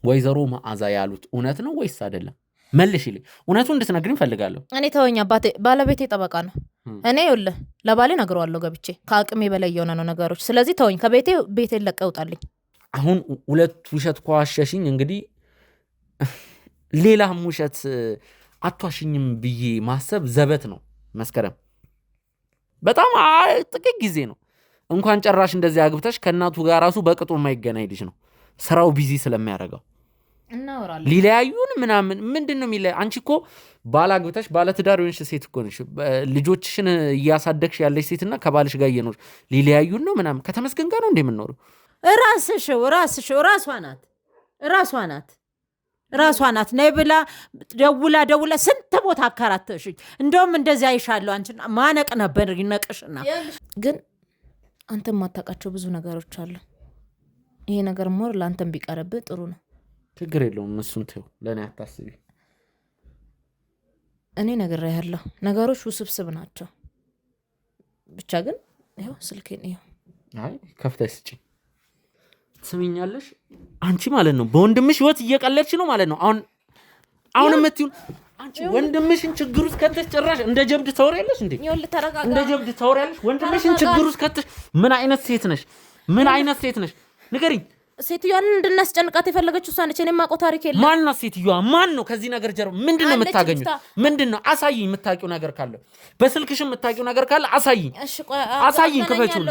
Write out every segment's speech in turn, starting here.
ወይዘሮ መዓዛ ያሉት እውነት ነው ወይስ አይደለም? መልሽልኝ። እውነቱን እንድትነግሪኝ ፈልጋለሁ። እኔ ተወኝ አባቴ፣ ባለቤቴ ጠበቃ ነው። እኔ ይኸውልህ ለባሌ ነግረዋለሁ ገብቼ፣ ከአቅሜ በላይ የሆነ ነው ነገሮች። ስለዚህ ተወኝ፣ ቤቴን ለቀህ ውጣልኝ። አሁን ሁለት ውሸት ከዋሸሽኝ እንግዲህ ሌላም ውሸት አትዋሽኝም ብዬ ማሰብ ዘበት ነው። መስከረም በጣም ጥቂት ጊዜ ነው እንኳን ጨራሽ እንደዚህ አግብተሽ ከእናቱ ጋር ራሱ በቅጡ የማይገናኝ ልጅ ነው። ስራው ቢዚ ስለሚያደርገው እናወራለን። ሊለያዩን ምናምን ምንድነው የሚለያ? አንቺ እኮ ባላግብተሽ ባለትዳር የሆንሽ ሴት እኮ ነሽ። ልጆችሽን እያሳደግሽ ያለሽ ሴትና ከባልሽ ጋር እየኖርሽ ሊለያዩን ነው ምናምን። ከተመስገን ጋር ነው እንደምንኖረው። ራሷ ናት ነይ ብላ ደውላ ስንት ቦታ አከራተሽኝ። እንደውም እንደዚህ አይሻለሁ አንቺን ማነቅ ነበር ይነቅሽና። ግን አንተም ማታውቃቸው ብዙ ነገሮች አሉ። ይሄ ነገር ሞር ለአንተም ቢቀርብህ ጥሩ ነው። ችግር የለውም፣ እሱን ተው፣ ለእኔ አታስቢ። እኔ ነግሬሃለሁ፣ ነገሮች ውስብስብ ናቸው። ብቻ ግን ይኸው ስልኬን ይኸው። አይ ከፍተሽ ስጪኝ። ትስሚኛለሽ? አንቺ ማለት ነው በወንድምሽ ህይወት እየቀለድሽ ነው ማለት ነው። አሁን የምትይውን አንቺ ወንድምሽን ችግር ውስጥ ከተሽ ጭራሽ እንደ ጀብድ ታወሪያለሽ እንዴ? እንደ ጀብድ ታወሪያለሽ? ወንድምሽን ችግር ውስጥ ከተሽ ምን አይነት ሴት ነሽ? ንገሪኝ። ሴትዮዋን እንድናስጨንቃት የፈለገችው እሷ ነች። እኔ የማውቀው ታሪክ የለም። ማን ነው ሴትዮዋ? ማን ነው ከዚህ ነገር ጀርባ? ምንድነው የምታገኙት? ምንድነው? አሳይኝ። የምታውቂው ነገር ካለ በስልክሽ የምታውቂው ነገር ካለ አሳይኝ። አሳይኝ፣ ክፈችው፣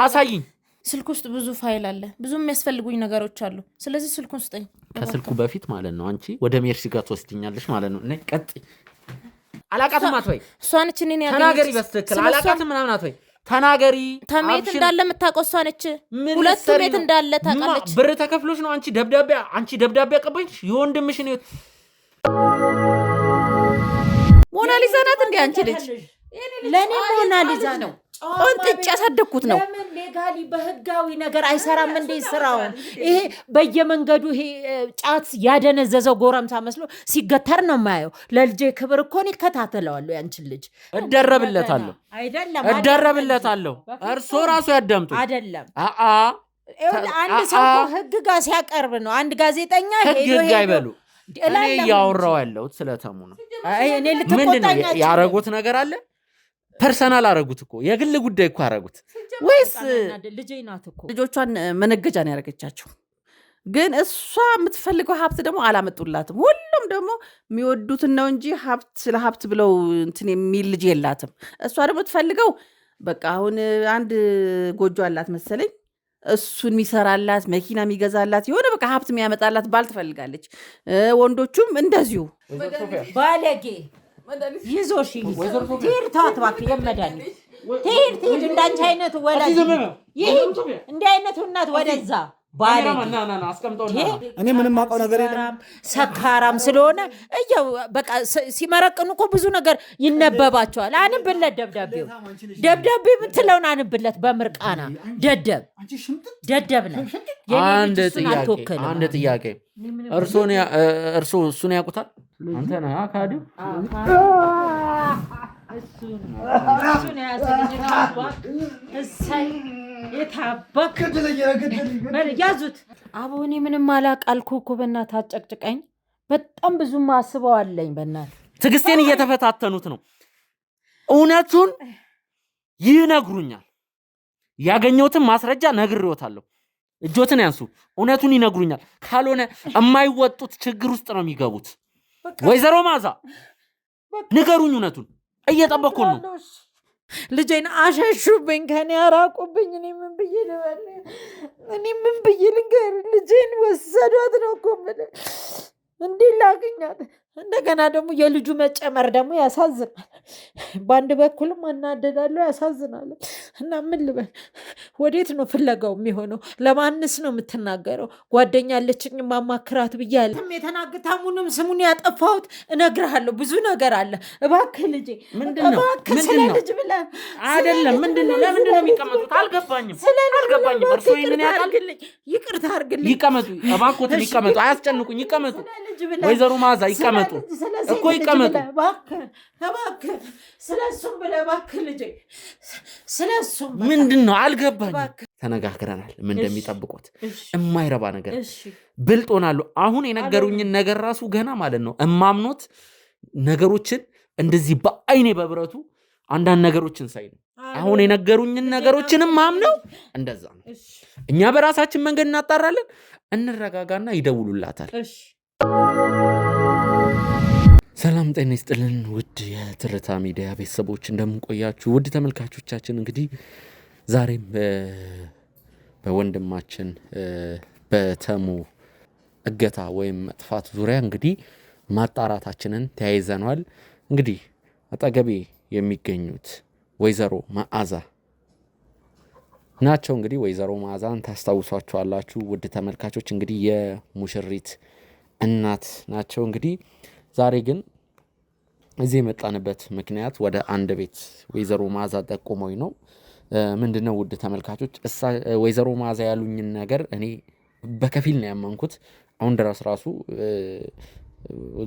አሳይኝ። ስልክ ውስጥ ብዙ ፋይል አለ፣ ብዙ የሚያስፈልጉኝ ነገሮች አሉ። ስለዚህ ስልኩን ስጠኝ። ከስልኩ በፊት ማለት ነው አንቺ ወደ ሜርሲ ጋር ትወስድኛለሽ ማለት ነው። ነይ ቀጥይ። አላቃትም አትበይ። እሷ ነች እኔን ያገኘች። ተናገሪ በስትክክል። አላቃትም ምናምን አትበይ። ተናገሪ። ተሜት እንዳለ የምታውቀው እሷ ነች። ሁለቱ ቤት እንዳለ ታውቃለች። ብር ተከፍሎሽ ነው አንቺ ደብዳቤ አቀበልሽ? የወንድምሽን ህይወት ሞናሊዛ ናት እንዴ አንቺ ልጅ? ለኔ ሞናሊዛ ነው። ቆንጥጭ ያሳደግኩት ነው። ለምን ሌጋሊ በህጋዊ ነገር አይሰራም እንዴ ስራውን? ይሄ በየመንገዱ ይሄ ጫት ያደነዘዘው ጎረምሳ መስሎ ሲገተር ነው የማየው። ለልጄ ክብር እኮ ነው ይከታተለዋለሁ። ያንቺን ልጅ እደረብለታለሁ። እርሶ ራሱ ያዳምጡ። አይደለም አንድ ሰው ህግ ጋር ሲያቀርብ ነው። አንድ ጋዜጠኛ ሄዶ አይበሉ። እኔ ያወራው ያለሁት ስለተሙ ነው። እኔ ልትቆጣኝ ያረጉት ነገር አለ። ፐርሰናል አረጉት እኮ የግል ጉዳይ እኮ አረጉት። ወይስ ልጄ ናት እኮ ልጆቿን መነገጃ ነው ያረገቻቸው። ግን እሷ የምትፈልገው ሀብት ደግሞ አላመጡላትም። ሁሉም ደግሞ የሚወዱትን ነው እንጂ ስለ ሀብት ብለው እንትን የሚል ልጅ የላትም። እሷ ደግሞ ትፈልገው በቃ አሁን አንድ ጎጆ አላት መሰለኝ፣ እሱን የሚሰራላት መኪና የሚገዛላት የሆነ በቃ ሀብት የሚያመጣላት ባል ትፈልጋለች። ወንዶቹም እንደዚሁ ባለጌ ይዞሽ ትሄድ ተዋት እባክህ። የመድኃኒት ትሄድ እንዳንቺ አይነቱ ወላጅ ይሄድ እንዲህ አይነቱ እናት ወደዛ እኔ ምንም አውቀው ነገር የለም። ሰካራም ስለሆነ እያው በቃ ሲመረቅኑ እኮ ብዙ ነገር ይነበባቸዋል። አንብለት ደብዳቤ የምትለውን አንብለት በምርቃና ደደብ ነው። አንድ ጥያቄ እርሶ እሱን ያውቁታል? አንተ ነህ ካዲው እሱን ያዙት። አቦኔ ምንም አላቃልኩ እኮ በእናትህ አጨቅጭቀኝ። በጣም ብዙ አስበዋለኝ። በእናትህ ትዕግስቴን እየተፈታተኑት ነው። እውነቱን ይነግሩኛል። ያገኘሁትን ማስረጃ ነግሬዎታለሁ። እጆትን ያንሱ። እውነቱን ይነግሩኛል። ካልሆነ የማይወጡት ችግር ውስጥ ነው የሚገቡት። ወይዘሮ መዓዛ ንገሩኝ እውነቱን። እየጠበኩን ነው። ልጄን አሸሹብኝ፣ ከኔ አራቁብኝ። እኔ ምን ብዬ ልንገር? ልጄን ወሰዷት ነው እኮ የምልህ። እንዲህ ላገኛት እንደገና ደግሞ የልጁ መጨመር ደግሞ ያሳዝናል። በአንድ በኩልም አናደዳለሁ፣ ያሳዝናል። እና ምን ልበል? ወዴት ነው ፍለጋው የሚሆነው? ለማንስ ነው የምትናገረው? ጓደኛ አለችኝ ማማክራት ብያለሁ። የተናገታሙንም ስሙን ያጠፋሁት እነግርሃለሁ። ብዙ ነገር አለ። እባክህ ልጄ እባክህ ስለ ልጅ ብለህ አይደለም። ምንድነው? ለምንድነው የሚቀመጡት? አልገባኝም። እርሶ ይህንን ያውቃል? ይቅርታ አድርግልኝ። ይቀመጡ እባክዎትን፣ ይቀመጡ። አያስጨንቁኝ። ይቀመጡ ወይዘሮ መዓዛ ይቀመጡ እኮ ይቀመጡ። ስለሱም ብለህ እባክህ ልጄ፣ ስለሱም ምንድነው? አልገባኝም። ተነጋግረናል ምን እንደሚጠብቁት የማይረባ ነገር ብልጥ ሆናለሁ አሁን የነገሩኝን ነገር ራሱ ገና ማለት ነው እማምኖት ነገሮችን እንደዚህ በአይኔ በብረቱ አንዳንድ ነገሮችን ሳይ ነው አሁን የነገሩኝን ነገሮችንም ማምነው እንደዛ ነው እኛ በራሳችን መንገድ እናጣራለን እንረጋጋና ይደውሉላታል ሰላም ጤና ይስጥልን ውድ የትርታ ሚዲያ ቤተሰቦች እንደምን ቆያችሁ ውድ ተመልካቾቻችን እንግዲህ ዛሬም በወንድማችን በተሙ እገታ ወይም መጥፋት ዙሪያ እንግዲህ ማጣራታችንን ተያይዘናል እንግዲህ አጠገቤ የሚገኙት ወይዘሮ መዓዛ ናቸው እንግዲህ ወይዘሮ መዓዛን ታስታውሷቸዋላችሁ ውድ ተመልካቾች እንግዲህ የሙሽሪት እናት ናቸው እንግዲህ ዛሬ ግን እዚህ የመጣንበት ምክንያት ወደ አንድ ቤት ወይዘሮ መዓዛ ጠቆመኝ ነው ምንድነው ውድ ተመልካቾች ወይዘሮ መዓዛ ያሉኝን ነገር እኔ በከፊል ነው ያመንኩት አሁን ድረስ ራሱ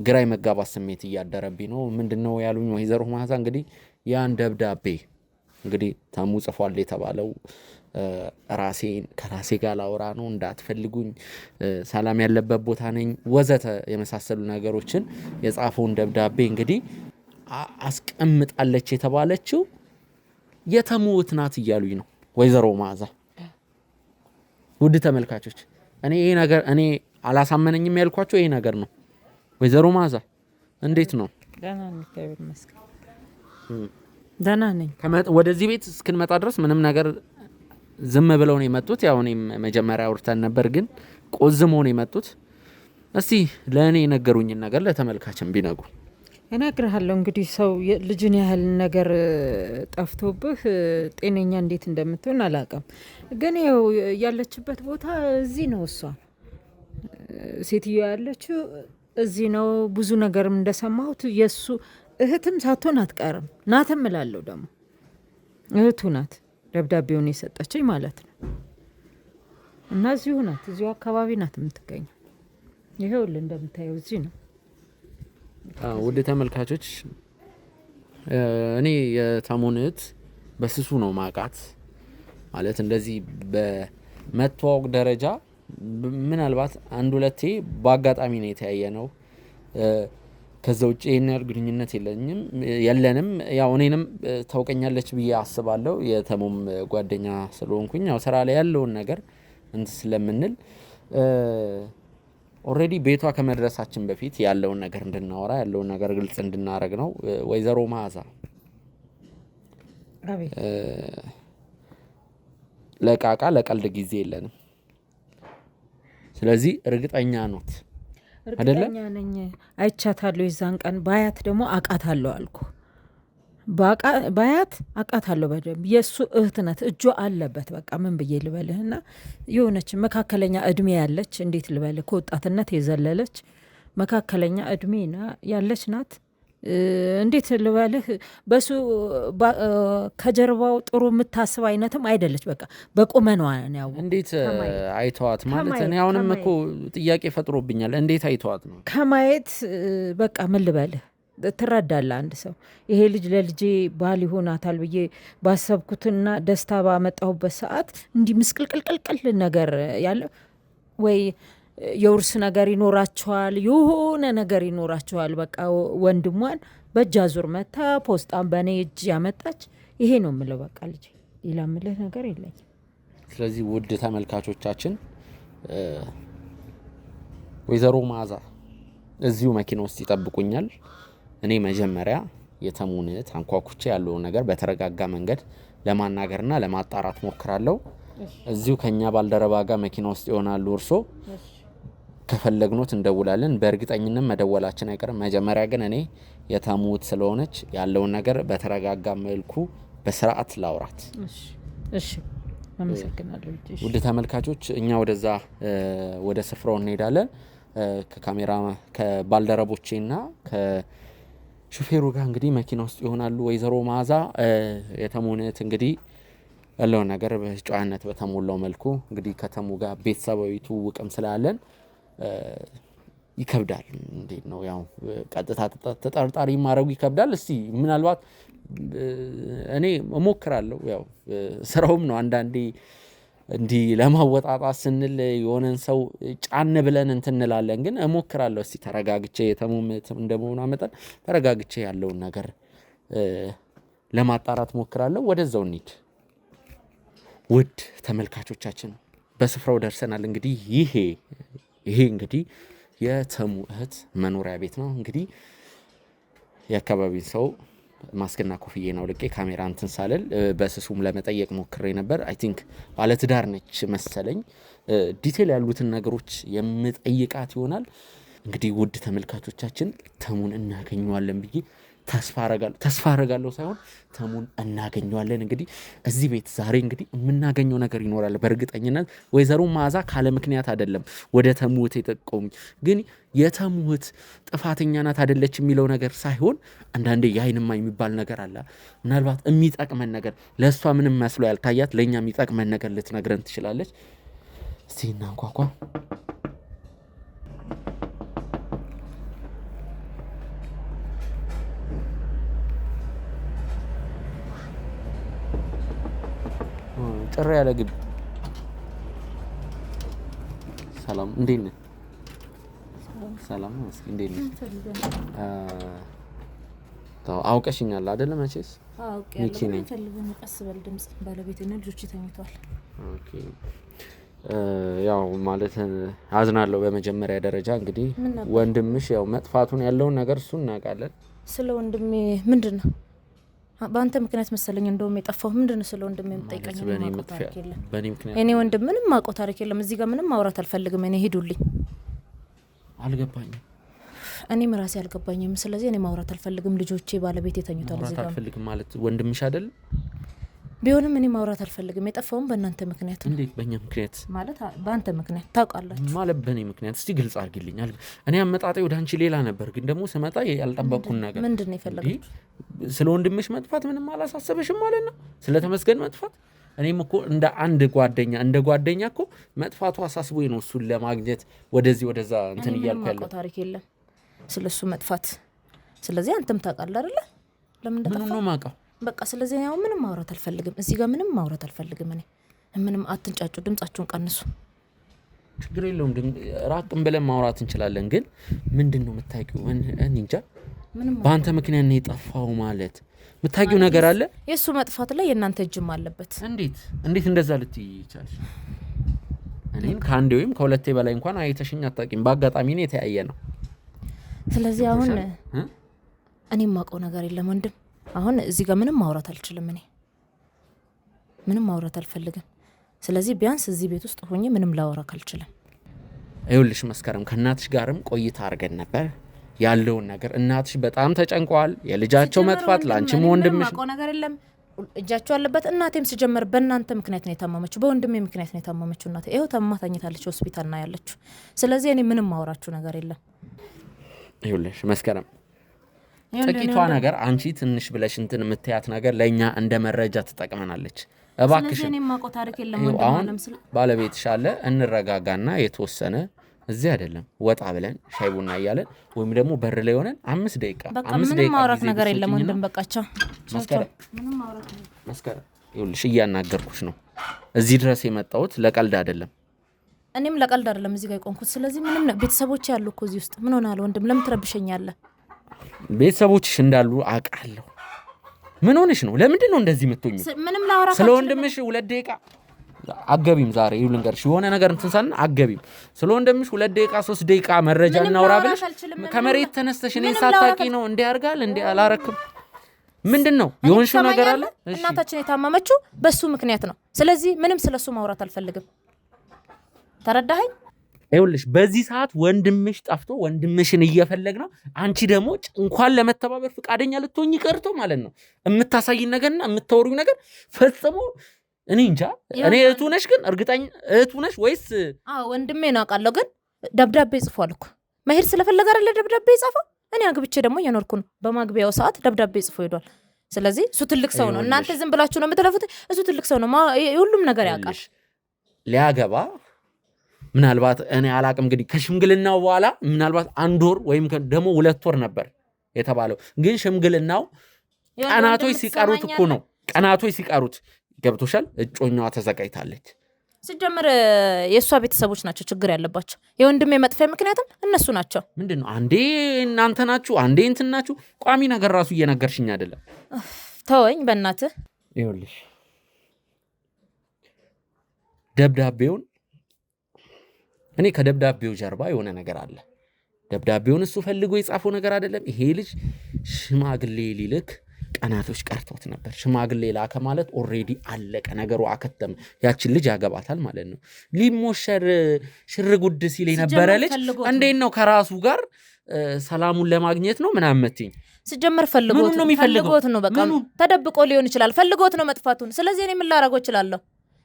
ግራይ መጋባት ስሜት እያደረብኝ ነው ምንድነው ያሉኝ ወይዘሮ መዓዛ እንግዲህ ያን ደብዳቤ እንግዲህ ተሙ ጽፏል የተባለው ራሴን ከራሴ ጋር ላውራ ነው እንዳትፈልጉኝ ሰላም ያለበት ቦታ ነኝ ወዘተ የመሳሰሉ ነገሮችን የጻፈውን ደብዳቤ እንግዲህ አስቀምጣለች የተባለችው የተሙት ናት እያሉኝ ነው ወይዘሮ መዓዛ ውድ ተመልካቾች እኔ ይሄ ነገር እኔ አላሳመነኝም ያልኳቸው ይሄ ነገር ነው ወይዘሮ መዓዛ እንዴት ነው ደህና ነኝ ወደዚህ ቤት እስክንመጣ ድረስ ምንም ነገር ዝም ብለው ነው የመጡት ያው እኔም መጀመሪያ አውርተን ነበር ግን ቆዝመው ነው የመጡት እስቲ ለእኔ የነገሩኝን ነገር ለተመልካችን ቢነግሩ እነግርሃለሁ እንግዲህ ሰው ልጅን ያህል ነገር ጠፍቶብህ ጤነኛ እንዴት እንደምትሆን አላውቅም ግን ያው ያለችበት ቦታ እዚህ ነው እሷ ሴትዮ ያለችው እዚህ ነው ብዙ ነገርም እንደሰማሁት የሱ እህትም ሳትሆን አትቀርም ናትም እላለሁ ደግሞ እህቱ ናት ደብዳቤውን የሰጠችኝ ማለት ነው እና እዚሁ ናት እዚሁ አካባቢ ናት የምትገኘው ይኸውልህ እንደምታየው እዚህ ነው ውድ ተመልካቾች እኔ የተሙን እህት በስሱ ነው ማቃት ማለት እንደዚህ በመተዋወቅ ደረጃ ምናልባት አንድ ሁለቴ በአጋጣሚ ነው የተያየ ነው ከዛ ውጭ ይሄን ያህል ግንኙነት የለንም ያው እኔንም ታውቀኛለች ብዬ አስባለሁ የተሙም ጓደኛ ስለሆንኩኝ ያው ስራ ላይ ያለውን ነገር እንት ስለምንል ኦሬዲ ቤቷ ከመድረሳችን በፊት ያለውን ነገር እንድናወራ ያለውን ነገር ግልጽ እንድናረግ ነው ወይዘሮ መዓዛ ለቃቃ ለቀልድ ጊዜ የለንም ስለዚህ እርግጠኛ ኖት እርግጠኛ ነኝ አይቻታለሁ የዛን ቀን ባያት ደግሞ አቃታለሁ አልኩ ባያት አቃታለሁ በደንብ የሱ እህት ናት እጇ አለበት በቃ ምን ብዬ ልበልህና የሆነች መካከለኛ እድሜ ያለች እንዴት ልበልህ ከወጣትነት የዘለለች መካከለኛ እድሜና ያለች ናት እንዴት ልበልህ በሱ ከጀርባው ጥሩ የምታስብ አይነትም አይደለች በቃ በቁመኗ ነው እንዴት አይተዋት ማለት እኔ አሁንም እኮ ጥያቄ ፈጥሮብኛል እንዴት አይተዋት ነው ከማየት በቃ ምን ልበልህ ትረዳለህ አንድ ሰው ይሄ ልጅ ለልጄ ባል ይሆናታል ብዬ ባሰብኩትና ደስታ ባመጣሁበት ሰዓት እንዲህ ምስቅልቅልቅል ነገር ያለው ወይ የውርስ ነገር ይኖራቸዋል የሆነ ነገር ይኖራቸዋል በቃ ወንድሟን በእጅ አዙር መታ ፖስጣን በእኔ እጅ ያመጣች ይሄ ነው የምለው በቃ ልጄ ሌላ የምልህ ነገር የለኝም ስለዚህ ውድ ተመልካቾቻችን ወይዘሮ መዓዛ እዚሁ መኪና ውስጥ ይጠብቁኛል እኔ መጀመሪያ የተሙን እህት አንኳኩቼ ያለውን ነገር በተረጋጋ መንገድ ለማናገርና ለማጣራት ሞክራለሁ እዚሁ ከኛ ባልደረባ ጋር መኪና ውስጥ ይሆናሉ እርሶ ከፈለግኖት እንደውላለን በእርግጠኝነት መደወላችን አይቀርም መጀመሪያ ግን እኔ የተሙት ስለሆነች ያለውን ነገር በተረጋጋ መልኩ በስርዓት ላውራት እሺ አመሰግናለሁ ውድ ተመልካቾች እኛ ወደዛ ወደ ስፍራው እንሄዳለን ከካሜራ ከባልደረቦቼና ከሹፌሩ ጋር እንግዲህ መኪና ውስጥ ይሆናሉ ወይዘሮ መዓዛ የተሙን እህት እንግዲህ ያለውን ነገር በጨዋነት በተሞላው መልኩ እንግዲህ ከተሙ ጋር ቤተሰባዊ ትውውቅም ስላለን ይከብዳል እንዴት ነው ያው ቀጥታ ተጠርጣሪ ማድረጉ ይከብዳል እስቲ ምናልባት እኔ እሞክራለሁ ያው ስራውም ነው አንዳንዴ እንዲህ ለማወጣጣት ስንል የሆነን ሰው ጫን ብለን እንትን እንላለን። ግን እሞክራለሁ እስቲ ተረጋግቼ የተሙም እንደመሆኑ መጠን ተረጋግቼ ያለውን ነገር ለማጣራት ሞክራለሁ። ወደዛው እንሂድ። ውድ ተመልካቾቻችን በስፍራው ደርሰናል። እንግዲህ ይሄ እንግዲህ የተሙ እህት መኖሪያ ቤት ነው። እንግዲህ የአካባቢው ሰው ማስክና ኮፍዬን አውልቄ ካሜራ እንትን ሳልል በስሱም ለመጠየቅ ሞክሬ ነበር። አይ ቲንክ ባለትዳር ነች መሰለኝ። ዲቴል ያሉትን ነገሮች የምጠይቃት ይሆናል። እንግዲህ ውድ ተመልካቾቻችን ተሙን እናገኘዋለን ብዬ ተስፋ አረጋለሁ ሳይሆን ተሙን እናገኘዋለን። እንግዲህ እዚህ ቤት ዛሬ እንግዲህ የምናገኘው ነገር ይኖራል በእርግጠኝነት። ወይዘሮ መዓዛ ካለ ምክንያት አይደለም ወደ ተሙት የጠቆሙኝ። ግን የተሙት ጥፋተኛ ናት አይደለች የሚለው ነገር ሳይሆን አንዳንዴ የአይንማ የሚባል ነገር አለ። ምናልባት የሚጠቅመን ነገር ለእሷ ምንም መስሎ ያልታያት ለእኛ የሚጠቅመን ነገር ልትነግረን ትችላለች። እስቲ እናንኳኳ። ጭር ያለ ግቢ። ሰላም፣ እንዴት ነህ? ሰላም ነው። እስኪ እንዴት ነህ? አውቀሽኛል አይደለ? መቼስ ሚኪ ነኝ። ቀስ በል ድምጽ፣ ባለቤቴና ልጆቼ ተኝተዋል። ኦኬ። ያው ማለት አዝናለሁ። በመጀመሪያ ደረጃ እንግዲህ ወንድምሽ ያው መጥፋቱን ያለውን ነገር እሱ እናውቃለን። ስለ ወንድሜ ምንድን ነው? በአንተ ምክንያት መሰለኝ እንደውም የጠፋው። ምንድን ነው ስለ ወንድሜ የምጠይቀኝ? እኔ ወንድም ምንም ማውቀው ታሪክ የለም። እዚህ ጋር ምንም ማውራት አልፈልግም። እኔ ሂዱልኝ። አልገባኝም። እኔም ራሴ አልገባኝም። ስለዚህ እኔ ማውራት አልፈልግም። ልጆቼ፣ ባለቤቴ ተኝቷል። እዚህ ጋር አልፈልግም ማለት ወንድምሽ አይደል? ቢሆንም እኔ ማውራት አልፈልግም። የጠፋውም በእናንተ ምክንያት ነው። እንዴት በእኛ ምክንያት? ማለት በአንተ ምክንያት ታውቃላችሁ። ማለት በእኔ ምክንያት? እስቲ ግልጽ አድርጊልኝ። እኔ አመጣጤ ወደ አንቺ ሌላ ነበር፣ ግን ደግሞ ስመጣ ያልጠበቅኩን ነገር። ምንድን ነው የፈለጋችሁ? ስለ ወንድምሽ መጥፋት ምንም አላሳሰበሽም ማለት ነው? ስለ ተመስገን መጥፋት? እኔም እኮ እንደ አንድ ጓደኛ እኮ መጥፋቱ አሳስቦኝ ነው እሱን ለማግኘት ወደዚህ ወደዛ እንትን እያልኩ ያለው። ታሪክ የለም ስለሱ መጥፋት። ስለዚህ አንተም ታውቃለህ አይደለ? ለምን እንደጠፋ ምን ነው ማውቀው? በቃ ስለዚህ ያው ምንም ማውራት አልፈልግም። እዚህ ጋር ምንም ማውራት አልፈልግም። እኔ ምንም አትንጫጩ፣ ድምጻችሁን ቀንሱ። ችግር የለውም፣ ራቅም ብለን ማውራት እንችላለን። ግን ምንድነው የምታውቂው? እኔ እንጃ። በአንተ ምክንያት ነው የጠፋው ማለት የምታውቂው ነገር አለ? የሱ መጥፋት ላይ የእናንተ እጅም አለበት። እንዴት እንደዛ ልትይ ይቻላል? እኔን ከአንዴ ወይም ከሁለቴ በላይ እንኳን አይተሽኝ አታውቂም። በአጋጣሚ ነው የተያየ ነው። ስለዚህ አሁን እኔም ማውቀው ነገር የለም ወንድም። አሁን እዚህ ጋር ምንም ማውራት አልችልም። እኔ ምንም ማውራት አልፈልግም። ስለዚህ ቢያንስ እዚህ ቤት ውስጥ ሆኜ ምንም ላወራክ አልችልም። ይኸውልሽ መስከረም፣ ከእናትሽ ጋርም ቆይታ አድርገን ነበር ያለውን ነገር። እናትሽ በጣም ተጨንቀዋል። የልጃቸው መጥፋት ላንቺም ወንድምሽ ማውቀው ነገር የለም። እጃቸው አለበት። እናቴም ሲጀመር በእናንተ ምክንያት ነው የታመመችው፣ በወንድሜ ምክንያት ነው የታመመችው። እናቴ ይኸው ታማ ተኝታለች ሆስፒታል ነው ያለችው። ስለዚህ እኔ ምንም ማውራችሁ ነገር የለም። ይኸውልሽ መስከረም፣ ጥቂቷ ነገር አንቺ ትንሽ ብለሽ እንትን የምትያት ነገር ለእኛ እንደ መረጃ ትጠቅመናለች። እባክሽ አሁን ባለቤትሽ አለ፣ እንረጋጋና የተወሰነ እዚህ አይደለም ወጣ ብለን ሻይ ቡና እያለን ወይም ደግሞ በር ላይ ሆነን 5 ደቂቃ ምንም ማውራት ነገር የለም ወንድም። በቃቸው መስከረም፣ ይኸውልሽ እያናገርኩሽ ነው። እዚህ ድረስ የመጣሁት ለቀልድ አይደለም። እኔም ለቀልድ አይደለም እዚህ ጋር የቆምኩት። ስለዚህ ምንም ቤተሰቦች ያሉ እኮ እዚህ ውስጥ ምን ሆናል ወንድም? ለምን ትረብሸኛለህ? ቤተሰቦችሽ እንዳሉ አውቃለሁ። ምን ሆነሽ ነው? ለምንድን ነው እንደዚህ የምትሆኚው? ምንም ላወራ ስለ ወንድምሽ 2 ደቂቃ አገቢም። ዛሬ ይኸው ልንገርሽ የሆነ ነገር እንትን ሳን አገቢም። ስለ ወንድምሽ 2 ደቂቃ 3 ደቂቃ መረጃ እናውራ ብለሽ ከመሬት ተነስተሽ እኔን ሳታውቂ ነው እንዴ ያርጋል እንዴ? አላረክም። ምንድነው የሆንሽው ነገር አለ? እናታችን የታመመችው በሱ ምክንያት ነው። ስለዚህ ምንም ስለሱ ማውራት አልፈልግም። ተረዳኸኝ? ይኸውልሽ በዚህ ሰዓት ወንድምሽ ጠፍቶ ወንድምሽን እየፈለግ ነው። አንቺ ደግሞ እንኳን ለመተባበር ፍቃደኛ ልትሆኚ ቀርቶ ማለት ነው የምታሳይን ነገርና የምታወሩኝ ነገር ፈጽሞ እኔ እንጃ። እኔ እህቱ ነሽ ግን እርግጠኛ እህቱ ነሽ ወይስ? ወንድሜ ነው አውቃለሁ። ግን ደብዳቤ ጽፏል እኮ መሄድ ስለፈለገ አይደለ ደብዳቤ ይጻፈው። እኔ አግብቼ ደግሞ እየኖርኩ ነው። በማግቢያው ሰዓት ደብዳቤ ጽፎ ሄዷል። ስለዚህ እሱ ትልቅ ሰው ነው። እናንተ ዝም ብላችሁ ነው የምትለፉት። እሱ ትልቅ ሰው ነው፣ ሁሉም ነገር ያውቃል። ሊያገባ ምናልባት እኔ አላቅም እንግዲህ ከሽምግልናው በኋላ ምናልባት 1 ወር ወይም ደግሞ 2 ወር ነበር የተባለው። ግን ሽምግልናው ቀናቶች ሲቀሩት እኮ ነው። ቀናቶች ሲቀሩት ገብቶሻል። እጮኛዋ ተዘጋጅታለች። ሲጀምር የእሷ ቤተሰቦች ናቸው ችግር ያለባቸው። የወንድሜ መጥፊያ ምክንያቱም እነሱ ናቸው። ምንድን ነው አንዴ እናንተ ናችሁ አንዴ እንትን ናችሁ። ቋሚ ነገር ራሱ እየነገርሽኝ አይደለም። ተወኝ በእናትህ። ይኸውልሽ ደብዳቤውን እኔ ከደብዳቤው ጀርባ የሆነ ነገር አለ። ደብዳቤውን እሱ ፈልጎ የጻፈው ነገር አይደለም። ይሄ ልጅ ሽማግሌ ሊልክ ቀናቶች ቀርቶት ነበር። ሽማግሌ ላከ ማለት ኦሬዲ አለቀ ነገሩ፣ አከተመ። ያችን ልጅ ያገባታል ማለት ነው። ሊሞሸር ሽርጉድ ሲል የነበረ ልጅ እንዴት ነው ከራሱ ጋር ሰላሙን ለማግኘት ነው ምናምን መትኝ። ሲጀመር ፈልጎት ነው። በቃ ተደብቆ ሊሆን ይችላል። ፈልጎት ነው መጥፋቱን። ስለዚህ እኔ ምን ላደርገው እችላለሁ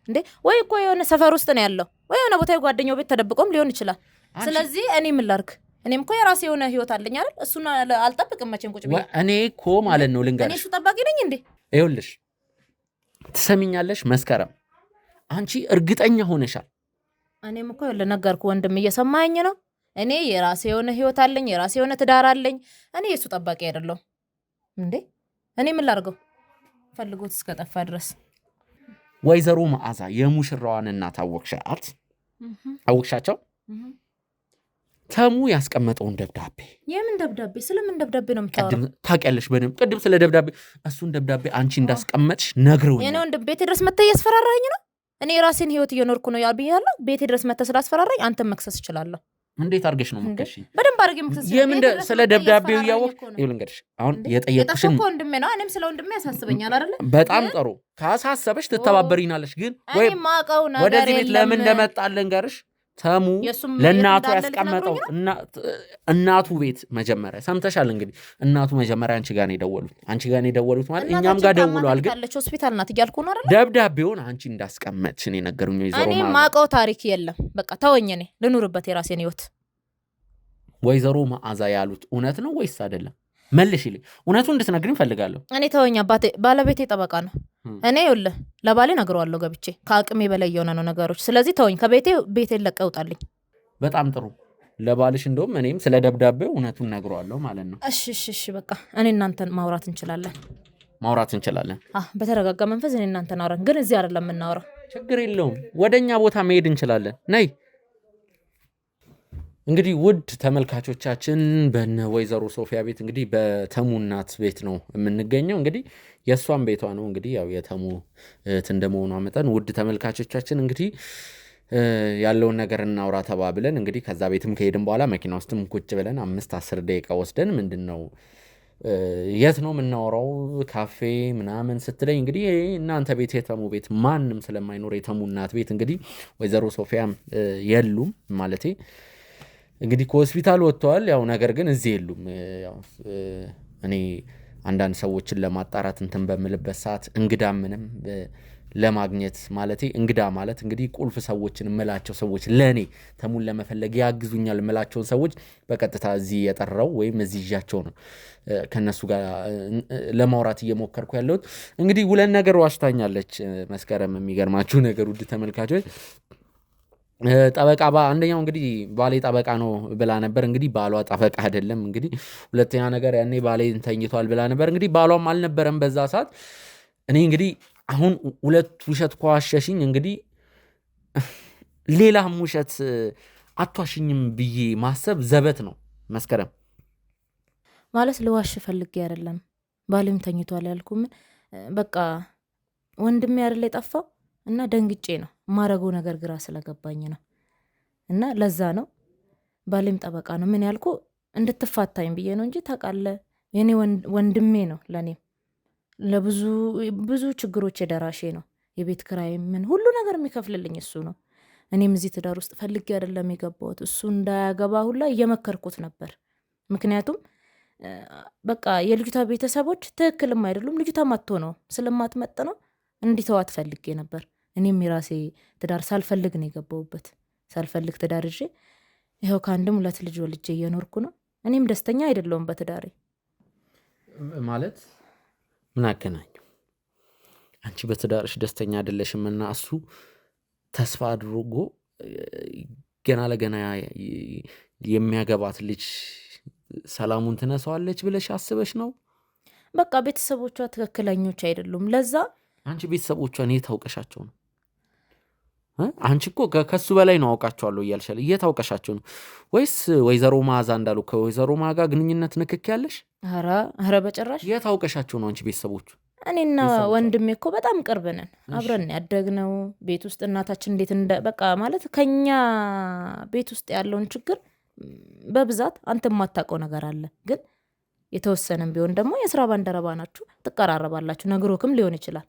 እንዴ? ወይ እኮ የሆነ ሰፈር ውስጥ ነው ያለው፣ ወይ የሆነ ቦታ የጓደኛው ቤት ተደብቆም ሊሆን ይችላል። ስለዚህ እኔ ምን ላድርግ? እኔም እኮ የራሴ የሆነ ህይወት አለኝ አይደል? እሱን አልጠብቅም መቼም ቁጭ ብዬ። እኔ እኮ ማለት ነው ልንገርሽ፣ እኔ እሱ ጠባቂ ነኝ እንዴ? ይኸውልሽ ትሰሚኛለሽ መስከረም፣ አንቺ እርግጠኛ ሆነሻል? እኔም እኮ ነገርኩህ ወንድም፣ እየሰማኸኝ ነው? እኔ የራሴ የሆነ ህይወት አለኝ፣ የራሴ የሆነ ትዳር አለኝ። እኔ የሱ ጠባቂ አይደለሁም እንዴ? እኔ ምን ላድርገው ፈልጎት እስከጠፋ ድረስ። ወይዘሮ መዓዛ የሙሽራዋን እናት አወቅሻት? አወቅሻቸው? ተሙ ያስቀመጠውን ደብዳቤ። የምን ደብዳቤ? ስለምን ደብዳቤ ነው የምታወራው? ታውቂያለሽ በደምብ ቅድም ስለ ደብዳቤ፣ እሱን ደብዳቤ አንቺ እንዳስቀመጥሽ ነግረውኛል። የኔ ወንድም ቤቴ ድረስ መተህ እያስፈራራኸኝ ነው። እኔ የራሴን ህይወት እየኖርኩ ነው ያልብያለሁ። ቤቴ ድረስ መተህ ስላስፈራራኝ አንተን መክሰስ እችላለሁ። እንዴት አድርገሽ ነው የምትከሺኝ? በደንብ አድርጌ መክሰስ እችላለሁ። ስለ ደብዳቤው እያወቅሽ ይልንገርሽ። አሁን የጠየቅሽን ወንድሜ ነው። እኔም ስለ ወንድሜ ያሳስበኛል አይደል? በጣም ጥሩ። ካሳሰበሽ ትተባበሪናለሽ። ግን ወይ ወደዚህ ቤት ለምን እንደመጣለን ጋርሽ ተሙ ለእናቱ ያስቀመጠው እናቱ ቤት መጀመሪያ ሰምተሻል። እንግዲህ እናቱ መጀመሪያ አንቺ ጋር ነው የደወሉት ማለት እኛም ጋር ደውለዋል። ግን ሆስፒታል ናት እያልኩ ነው አይደል? ደብዳቤውን አንቺ እንዳስቀመጥሽ ነው የነገሩኝ። ወይዘሮ እኔ ማቀው ታሪክ የለም። በቃ ተወኝ፣ እኔ ልኑርበት የራሴን ህይወት። ወይዘሮ መዓዛ ያሉት እውነት ነው ወይስ አይደለም? መልሽልኝ። እውነቱን እንድትነግሪኝ ፈልጋለሁ። እኔ ተወኝ፣ ባለቤቴ ጠበቃ ነው። እኔ ይኸውልህ ለባሌ ነግረዋለሁ ገብቼ፣ ከአቅሜ በላይ የሆነ ነው ነገሮች። ስለዚህ ተወኝ፣ ቤቴ ለቀህ ውጣልኝ። በጣም ጥሩ። ለባልሽ እንደውም እኔም ስለ ደብዳቤው እውነቱን ነግረዋለሁ ማለት ነው። እሺ በቃ እኔ እናንተን ማውራት እንችላለን። በተረጋጋ መንፈስ እኔ እናንተን አውራን፣ ግን እዚህ አይደለም የምናወራው። ችግር የለውም፣ ወደኛ ቦታ መሄድ እንችላለን። ነይ እንግዲህ ውድ ተመልካቾቻችን በነ ወይዘሮ ሶፊያ ቤት እንግዲህ በተሙ እናት ቤት ነው የምንገኘው። እንግዲህ የእሷን ቤቷ ነው። እንግዲህ ያው የተሙ እህት እንደመሆኗ መጠን ውድ ተመልካቾቻችን እንግዲህ ያለውን ነገር እናውራ ተባብለን እንግዲህ ከዛ ቤትም ከሄድን በኋላ መኪና ውስጥም ቁጭ ብለን 5-10 ደቂቃ ወስደን ምንድን ነው የት ነው የምናወራው ካፌ ምናምን ስትለኝ እንግዲህ እናንተ ቤት የተሙ ቤት ማንም ስለማይኖር የተሙ እናት ቤት እንግዲህ ወይዘሮ ሶፊያም የሉም ማለቴ እንግዲህ ከሆስፒታል ወጥተዋል። ያው ነገር ግን እዚህ የሉም። ያው እኔ አንዳንድ ሰዎችን ለማጣራት እንትን በምልበት ሰዓት እንግዳ ምንም ለማግኘት ማለቴ እንግዳ ማለት እንግዲህ ቁልፍ ሰዎችን እምላቸው ሰዎች ለእኔ ተሙን ለመፈለግ ያግዙኛል እምላቸውን ሰዎች በቀጥታ እዚህ የጠራው ወይም እዚህ ይዣቸው ነው ከነሱ ጋር ለማውራት እየሞከርኩ ያለሁት። እንግዲህ ሁለት ነገር ዋሽታኛለች መስከረም። የሚገርማችሁ ነገር ውድ ተመልካቾች ጠበቃ አንደኛው እንግዲህ ባሌ ጠበቃ ነው ብላ ነበር። እንግዲህ ባሏ ጠበቃ አይደለም። እንግዲህ ሁለተኛ ነገር ያኔ ባሌ ተኝቷል ብላ ነበር። እንግዲህ ባሏም አልነበረም በዛ ሰዓት። እኔ እንግዲህ አሁን ሁለት ውሸት ከዋሸሽኝ እንግዲህ ሌላም ውሸት አቷሽኝም ብዬ ማሰብ ዘበት ነው መስከረም። ማለት ልዋሽ ፈልጌ አይደለም። ባሌም ተኝቷል ያልኩም በቃ ወንድሜ አይደል የጠፋው እና ደንግጬ ነው ማረገው ነገር ግራ ስለገባኝ ነው። እና ለዛ ነው ባሌም ጠበቃ ነው ምን ያልኩ እንድትፋታኝ ብዬ ነው እንጂ ታውቃለህ የኔ ወንድሜ ነው። ለኔም ለብዙ ችግሮች የደራሼ ነው። የቤት ኪራይ ምን ሁሉ ነገር የሚከፍልልኝ እሱ ነው። እኔም እዚህ ትዳር ውስጥ ፈልጌ አይደለም የገባሁት። እሱ እንዳያገባ ሁላ እየመከርኩት ነበር። ምክንያቱም በቃ የልጅቷ ቤተሰቦች ትክክልም አይደሉም። ልጅቷ ማጥቶ ነው ስለማትመጥ ነው እንዲተዋት ፈልጌ ነበር። እኔም የራሴ ትዳር ሳልፈልግ ነው የገባሁበት። ሳልፈልግ ትዳር ይዤ ይኸው ከአንድም 2 ልጅ ወልጄ እየኖርኩ ነው። እኔም ደስተኛ አይደለሁም በትዳሬ። ማለት ምን አገናኘው? አንቺ በትዳርሽ ደስተኛ አይደለሽም እና እሱ ተስፋ አድርጎ ገና ለገና የሚያገባት ልጅ ሰላሙን ትነሳዋለች ብለሽ አስበሽ ነው? በቃ ቤተሰቦቿ ትክክለኞች አይደሉም። ለዛ አንቺ ቤተሰቦቿን የት ታውቀሻቸው ነው? አንቺ እኮ ከሱ በላይ ነው አውቃቸዋለሁ እያልሻል። እየታውቀሻቸው ነው ወይስ ወይዘሮ መዓዛ እንዳሉ ከወይዘሮ መዓዛ ግንኙነት ንክክ ያለሽ? ኧረ በጭራሽ። እየታውቀሻቸው ነው አንቺ ቤተሰቦቹ? እኔና ወንድሜ እኮ በጣም ቅርብ ነን፣ አብረን ያደግነው ቤት ውስጥ እናታችን እንዴት በቃ ማለት ከኛ ቤት ውስጥ ያለውን ችግር በብዛት አንተ የማታውቀው ነገር አለ። ግን የተወሰነም ቢሆን ደግሞ የስራ ባልደረባ ናችሁ፣ ትቀራረባላችሁ፣ ነግሮክም ሊሆን ይችላል።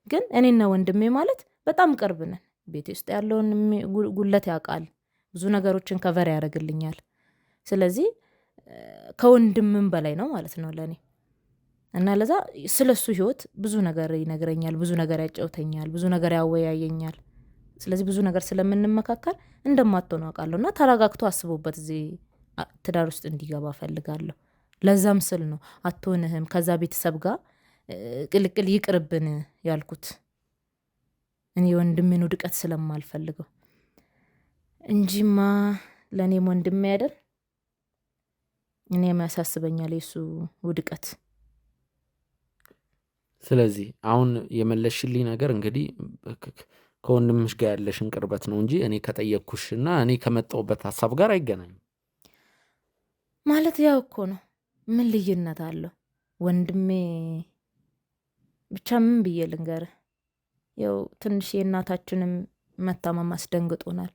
ግን እኔና ወንድሜ ማለት በጣም ቅርብ ነን። ቤት ውስጥ ያለውን ጉለት ያውቃል፣ ብዙ ነገሮችን ከቨር ያደርግልኛል። ስለዚህ ከወንድምም በላይ ነው ማለት ነው ለእኔ እና ለዛ ስለሱ ህይወት ብዙ ነገር ይነግረኛል፣ ብዙ ነገር ያጫውተኛል፣ ብዙ ነገር ያወያየኛል። ስለዚህ ብዙ ነገር ስለምንመካከል እንደማትሆን አውቃለሁ እና ተረጋግቶ አስቦበት እዚህ ትዳር ውስጥ እንዲገባ ፈልጋለሁ። ለዛም ስል ነው አትሆንህም ከዛ ቤተሰብ ጋር ቅልቅል ይቅርብን ያልኩት። እኔ ወንድሜን ውድቀት ስለማልፈልገው እንጂማ ለእኔም ወንድሜ አይደል፣ እኔም ያሳስበኛል የሱ ውድቀት። ስለዚህ አሁን የመለሽልኝ ነገር እንግዲህ ከወንድምሽ ጋር ያለሽን ቅርበት ነው እንጂ እኔ ከጠየቅኩሽ እና እኔ ከመጣሁበት ሀሳብ ጋር አይገናኝም ማለት። ያው እኮ ነው፣ ምን ልዩነት አለው? ወንድሜ ብቻ ምን ብዬ ልንገርህ፣ ያው ትንሽ የእናታችንም መታመም አስደንግጦናል፣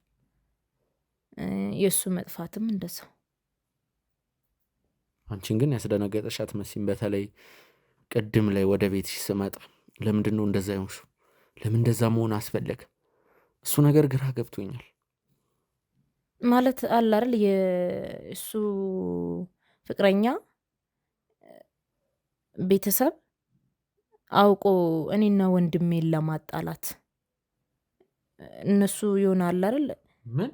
የእሱ መጥፋትም እንደዛው። አንቺን ግን ያስደነገጠሽ አትመስይም። በተለይ ቅድም ላይ ወደ ቤትሽ ስመጣ ለምንድን ነው እንደዛ ይሆንሽው? ለምን እንደዛ መሆን አስፈለገ? እሱ ነገር ግራ ገብቶኛል። ማለት አለ አይደል የእሱ ፍቅረኛ ቤተሰብ አውቆ እኔና ወንድሜን ለማጣላት እነሱ ይሆናል አይደል። ምን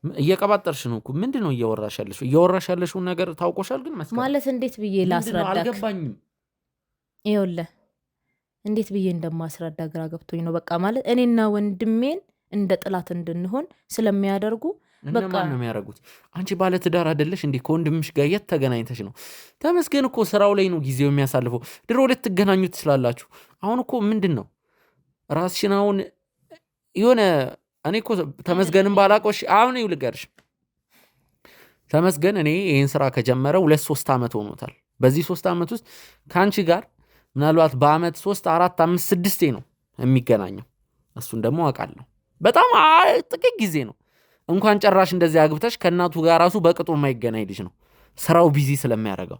እየቀባጠርሽ ነው እኮ? ምንድን ነው እያወራሽ ያለሽው? እያወራሽ ያለሽውን ነገር ታውቆሻል? ግን ማለት እንዴት ብዬ ላስረዳክ? አልገባኝም። ይኸውልህ እንዴት ብዬ እንደማስረዳ ግራ ገብቶኝ ነው። በቃ ማለት እኔና ወንድሜን እንደ ጥላት እንድንሆን ስለሚያደርጉ እነማን ነው የሚያደርጉት? አንቺ ባለ ትዳር አይደለሽ እንዴ? ከወንድምሽ ጋር የት ተገናኝተሽ ነው? ተመስገን እኮ ስራው ላይ ነው ጊዜው የሚያሳልፈው። ድሮ ልትገናኙ ትችላላችሁ። አሁን እኮ ምንድን ነው ራስሽን አሁን የሆነ እኔ እኮ ተመስገንም ባላቆሽ አሁን ይልገርሽ ተመስገን እኔ ይህን ስራ ከጀመረ 2-3 ዓመት ሆኖታል። በዚህ 3 ዓመት ውስጥ ከአንቺ ጋር ምናልባት በአመት 3 4 5 6 ነው የሚገናኘው። እሱን ደግሞ አውቃለሁ። በጣም ጥቂት ጊዜ ነው። እንኳን ጨራሽ እንደዚህ አግብተሽ ከእናቱ ጋር ራሱ በቅጡ የማይገናኝ ልጅ ነው። ስራው ቢዚ ስለሚያደርገው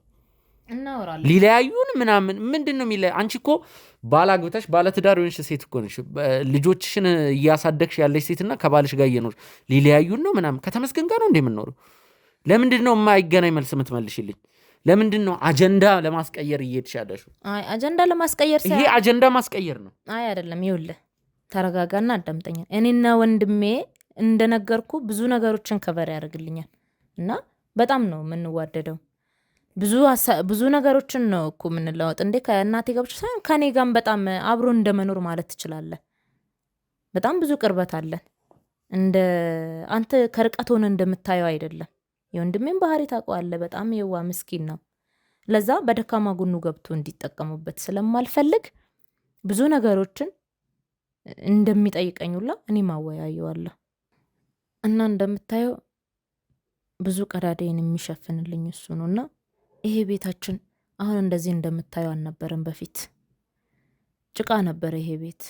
እናወራለን። ሊለያዩን ምናምን ምንድን ነው የሚለያ? አንቺ እኮ ባላግብተሽ ባለትዳር የሆንሽ ሴት እኮ ነሽ። ልጆችሽን እያሳደግሽ ያለሽ ሴትና ከባልሽ ጋር እየኖርሽ ሊለያዩን ነው ምናምን። ከተመስገን ጋር ነው እንደምንኖረው። ለምንድን ነው የማይገናኝ መልስ የምትመልሽልኝ? ለምንድን ነው አጀንዳ ለማስቀየር እየሄድሽ ያለሽው? አይ አጀንዳ ለማስቀየር ይሄ አጀንዳ ማስቀየር ነው። አይ አይደለም። ይኸውልህ ተረጋጋና አዳምጠኛ። እኔና ወንድሜ እንደነገርኩ ብዙ ነገሮችን ከቨር ያደርግልኛል እና በጣም ነው የምንዋደደው። ብዙ ነገሮችን ነው እኮ የምንለወጥ። እንዴ ከእናቴ ጋር ብቻ ሳይሆን ከኔ ጋርም በጣም አብሮ እንደመኖር ማለት ትችላለህ። በጣም ብዙ ቅርበት አለን። እንደ አንተ ከርቀት ሆነ እንደምታየው አይደለም። የወንድሜን ባህሪ ታውቀዋለህ። በጣም የዋ ምስኪን ነው። ለዛ በደካማ ጎኑ ገብቶ እንዲጠቀሙበት ስለማልፈልግ ብዙ ነገሮችን እንደሚጠይቀኝ ሁላ እኔ ማወያየዋለሁ እና እንደምታየው ብዙ ቀዳዳዬን የሚሸፍንልኝ እሱ ነው እና ይሄ ቤታችን አሁን እንደዚህ እንደምታየው አልነበረም። በፊት ጭቃ ነበረ ይሄ ቤት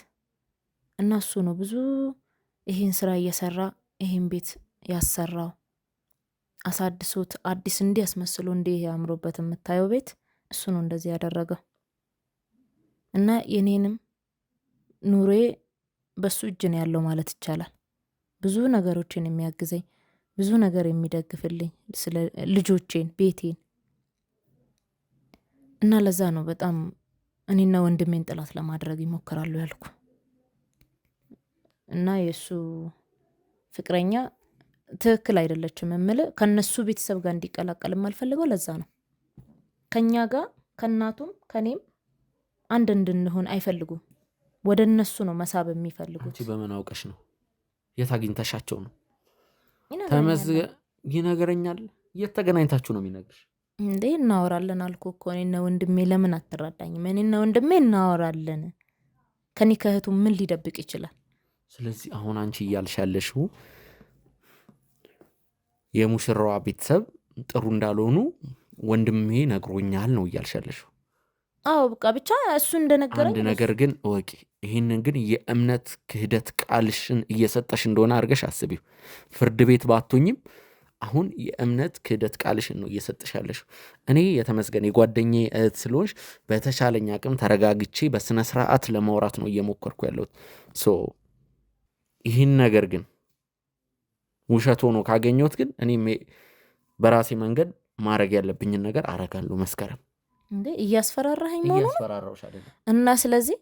እና እሱ ነው ብዙ ይሄን ስራ እየሰራ ይሄን ቤት ያሰራው። አሳድሶት አዲስ እንዲህ ያስመስሎ እንዲህ ያምሮበት የምታየው ቤት እሱ ነው እንደዚህ ያደረገው እና የኔንም ኑሬ በሱ እጅ ነው ያለው ማለት ይቻላል። ብዙ ነገሮችን የሚያግዘኝ፣ ብዙ ነገር የሚደግፍልኝ፣ ስለ ልጆቼን፣ ቤቴን እና ለዛ ነው በጣም እኔና ወንድሜን ጥላት ለማድረግ ይሞክራሉ ያልኩ እና የሱ ፍቅረኛ ትክክል አይደለችም የምልህ ከነሱ ቤተሰብ ጋር እንዲቀላቀል የማልፈልገው ለዛ ነው። ከኛ ጋር ከእናቱም ከኔም አንድ እንድንሆን አይፈልጉም። ወደ እነሱ ነው መሳብ የሚፈልጉት። አንቺ በምን አውቀሽ ነው? የት አግኝተሻቸው ነው? ተመስገን ይነግረኛል። የት ተገናኝታችሁ ነው የሚነግርሽ? እንዴ እናወራለን አልኩ እኮ እኔና ወንድሜ። ለምን አትረዳኝም? እኔና ወንድሜ እናወራለን። ከኔ ከእህቱ ምን ሊደብቅ ይችላል? ስለዚህ አሁን አንቺ እያልሻለሽው የሙሽራዋ ቤተሰብ ጥሩ እንዳልሆኑ ወንድሜ ነግሮኛል ነው እያልሻለሽው? አዎ በቃ ብቻ እሱ እንደነገረኝ። አንድ ነገር ግን እወቂ፣ ይህንን ግን የእምነት ክህደት ቃልሽን እየሰጠሽ እንደሆነ አድርገሽ አስቢው። ፍርድ ቤት ባቶኝም አሁን የእምነት ክህደት ቃልሽን ነው እየሰጠሻለሽ። እኔ የተመስገን የጓደኛዬ እህት ስለሆንሽ በተቻለኝ አቅም ተረጋግቼ በስነ ስርዓት ለማውራት ነው እየሞከርኩ ያለሁት። ይህን ነገር ግን ውሸት ሆኖ ካገኘሁት ግን እኔም በራሴ መንገድ ማድረግ ያለብኝን ነገር አረጋለሁ። መስከረም እንዴ እያስፈራራኸኝ መሆኑ ነው? እያስፈራራሁሽ አይደለም። እና ስለዚህ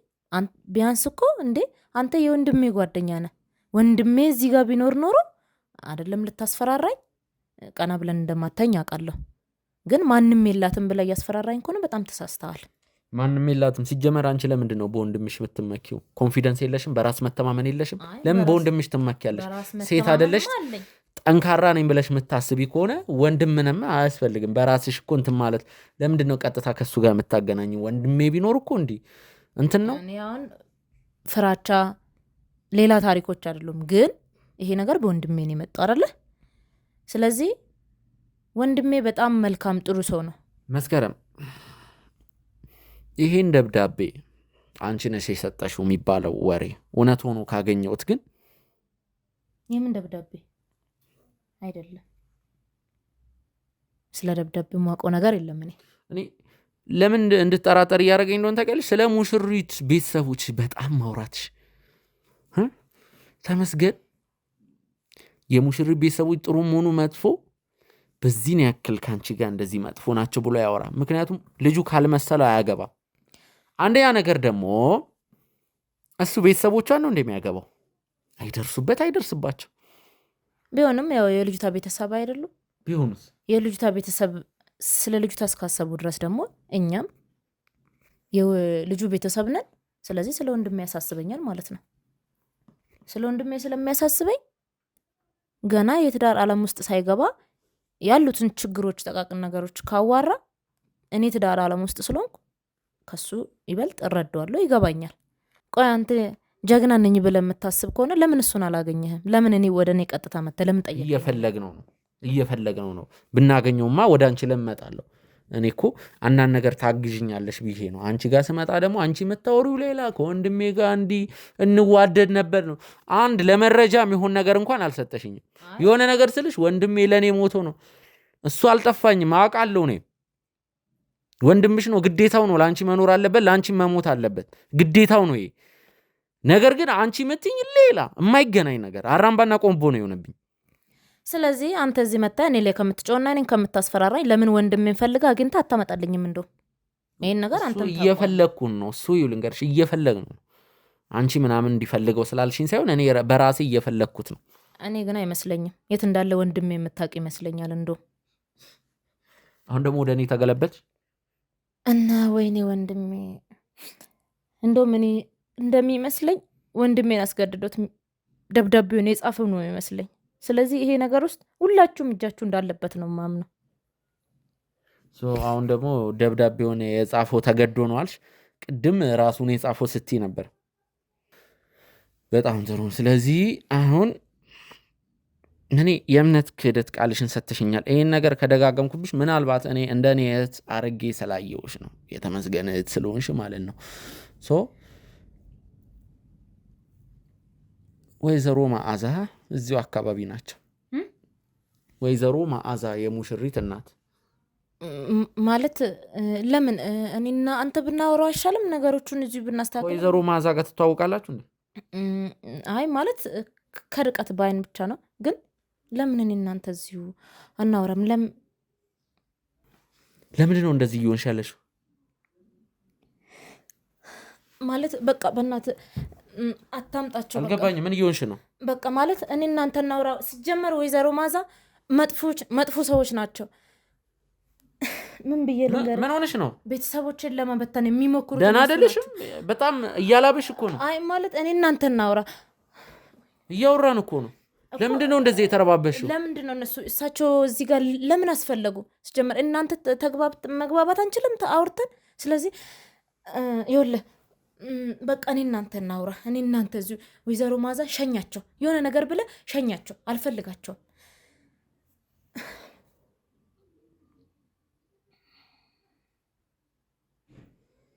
ቢያንስ እኮ እንዴ አንተ የወንድሜ ጓደኛ ነህ። ወንድሜ እዚህ ጋር ቢኖር ኖሮ አይደለም ልታስፈራራኝ ቀና ብለን እንደማታኝ አውቃለሁ። ግን ማንም የላትም ብለህ እያስፈራራኝ ከሆነ በጣም ተሳስተዋል። ማንም የላትም ሲጀመር። አንቺ ለምንድን ነው በወንድምሽ የምትመኪው? ኮንፊደንስ የለሽም? በራስ መተማመን የለሽም? ለምን በወንድምሽ ትመኪያለሽ? ሴት አይደለሽ? ጠንካራ ነኝ ብለሽ የምታስቢ ከሆነ ወንድምንም አያስፈልግም። በራስሽ እኮ እንትን ማለት ለምንድን ነው ቀጥታ ከሱ ጋር የምታገናኝ? ወንድሜ ቢኖር እኮ እንዲህ እንትን ነው። አሁን ፍራቻ ሌላ ታሪኮች አይደሉም። ግን ይሄ ነገር በወንድሜ ነው የመጣው አይደለ? ስለዚህ ወንድሜ በጣም መልካም ጥሩ ሰው ነው። መስከረም ይሄን ደብዳቤ አንቺ ነሽ የሰጠሽው የሚባለው ወሬ እውነት ሆኖ ካገኘሁት ግን የምን ደብዳቤ አይደለም። ስለ ደብዳቤ የማውቀው ነገር የለም። እኔ ለምን እንድጠራጠር እያደረገኝ እንደሆነ ታውቂያለሽ? ስለ ሙሽሪት ቤተሰቦች በጣም ማውራትሽ ተመስገን። የሙሽሪት ቤተሰቦች ጥሩ መሆኑ መጥፎ በዚህን ያክል ከአንቺ ጋር እንደዚህ መጥፎ ናቸው ብሎ ያወራ። ምክንያቱም ልጁ ካልመሰለው አያገባም። አንደኛ ነገር ደግሞ እሱ ቤተሰቦቿን ነው እንደሚያገባው። አይደርሱበት አይደርስባቸው። ቢሆንም ያው የልጅቷ ቤተሰብ አይደሉም? ቢሆኑስ የልጅቷ ቤተሰብ ስለ ልጅቷ እስካሰቡ ድረስ ደግሞ እኛም የልጁ ቤተሰብ ነን። ስለዚህ ስለ ወንድሜ ያሳስበኛል ማለት ነው። ስለ ወንድሜ ስለሚያሳስበኝ ገና የትዳር ዓለም ውስጥ ሳይገባ ያሉትን ችግሮች፣ ጠቃቅን ነገሮች ካዋራ እኔ ትዳር ዓለም ውስጥ ስለሆንኩ ከሱ ይበልጥ እረዳዋለሁ፣ ይገባኛል። ቆይ አንተ ጀግና ነኝ ብለህ የምታስብ ከሆነ ለምን እሱን አላገኘህም? ለምን እኔ ወደ እኔ ቀጥታ መጥተህ ለምን ጠየቅ? እየፈለግነው ነው። ብናገኘውማ ወደ አንቺ ለመጣለሁ። እኔ እኮ አንዳንድ ነገር ታግዥኛለሽ ብዬ ነው። አንቺ ጋር ስመጣ ደግሞ አንቺ የምታወሪው ሌላ፣ ከወንድሜ ጋር እንዲህ እንዋደድ ነበር ነው። አንድ ለመረጃ የሚሆን ነገር እንኳን አልሰጠሽኝም። የሆነ ነገር ስልሽ ወንድሜ ለእኔ ሞቶ ነው። እሱ አልጠፋኝም፣ አውቃለሁ። እኔ ወንድምሽ ነው፣ ግዴታው ነው። ለአንቺ መኖር አለበት፣ ለአንቺ መሞት አለበት፣ ግዴታው ነው ይሄ ነገር። ግን አንቺ የምትይኝ ሌላ የማይገናኝ ነገር፣ አራምባና ቆንቦ ነው የሆነብኝ። ስለዚህ አንተ እዚህ መጣ እኔ ላይ ከምትጮና እኔን ከምታስፈራራኝ ለምን ወንድሜን ፈልጋ አግኝታ አታመጣልኝም? እንደው ይሄን ነገር አንተ እየፈለግኩን ነው። እሱ ይልንገርሽ እየፈለግ ነው። አንቺ ምናምን እንዲፈልገው ስላልሽኝ ሳይሆን እኔ በራሴ እየፈለግኩት ነው። እኔ ግን አይመስለኝም። የት እንዳለ ወንድሜ የምታውቅ ይመስለኛል። እንደው አሁን ደግሞ ወደ እኔ ተገለበች እና ወይኔ ወንድሜ እንደው ምን እንደሚመስለኝ ወንድሜን አስገድዶት ደብዳቤውን የጻፈው ነው የሚመስለኝ። ስለዚህ ይሄ ነገር ውስጥ ሁላችሁም እጃችሁ እንዳለበት ነው ማምነው። አሁን ደግሞ ደብዳቤውን የጻፈው ተገዶ ነው አልሽ። ቅድም ራሱን የጻፈው ስትይ ነበር። በጣም ጥሩ። ስለዚህ አሁን እኔ የእምነት ክህደት ቃልሽን ሰጥሽኛል። ይህን ነገር ከደጋገምኩብሽ ምናልባት እኔ እንደ እኔ እህት አርጌ ስላየሁሽ ነው፣ የተመስገን እህት ስለሆንሽ ማለት ነው። ወይዘሮ መዓዛ እዚሁ አካባቢ ናቸው። ወይዘሮ መዓዛ የሙሽሪት እናት ማለት ለምን እኔና አንተ ብናወራው አይሻልም? ነገሮቹን እዚሁ ብናስተካክል። ወይዘሮ መዓዛ ጋር ትተዋወቃላችሁ እንዴ? አይ ማለት ከርቀት ባይን ብቻ ነው። ግን ለምን እኔ እናንተ እዚሁ አናወራም? ለምንድን ነው እንደዚህ እየሆንሽ ያለሽው? ማለት በቃ በእናትህ አታምጣቸው። አልገባኝም። ምን እየሆንሽ ነው? በቃ ማለት እኔ እናንተ እናውራ። ሲጀመር ወይዘሮ መዓዛ መጥፎ ሰዎች ናቸው። ምን ብዬ ልንገርህ? ምን ሆነሽ ነው? ቤተሰቦችን ለመበተን የሚሞክሩ። ደህና አይደለሽም? በጣም እያላበሽ እኮ ነው። አይ ማለት እኔ እናንተ እናውራ። እያወራን እኮ ነው። ለምንድን ነው እንደዚህ የተረባበሽው? ለምንድን ነው እሳቸው እዚህ ጋር ለምን አስፈለጉ? ሲጀመር እናንተ መግባባት አንችልም አውርተን? ስለዚህ ይኸውልህ በቃ እኔ እናንተ እናውራ። እኔ እናንተ እዚሁ ወይዘሮ ማዛን ሸኛቸው፣ የሆነ ነገር ብለ ሸኛቸው። አልፈልጋቸውም።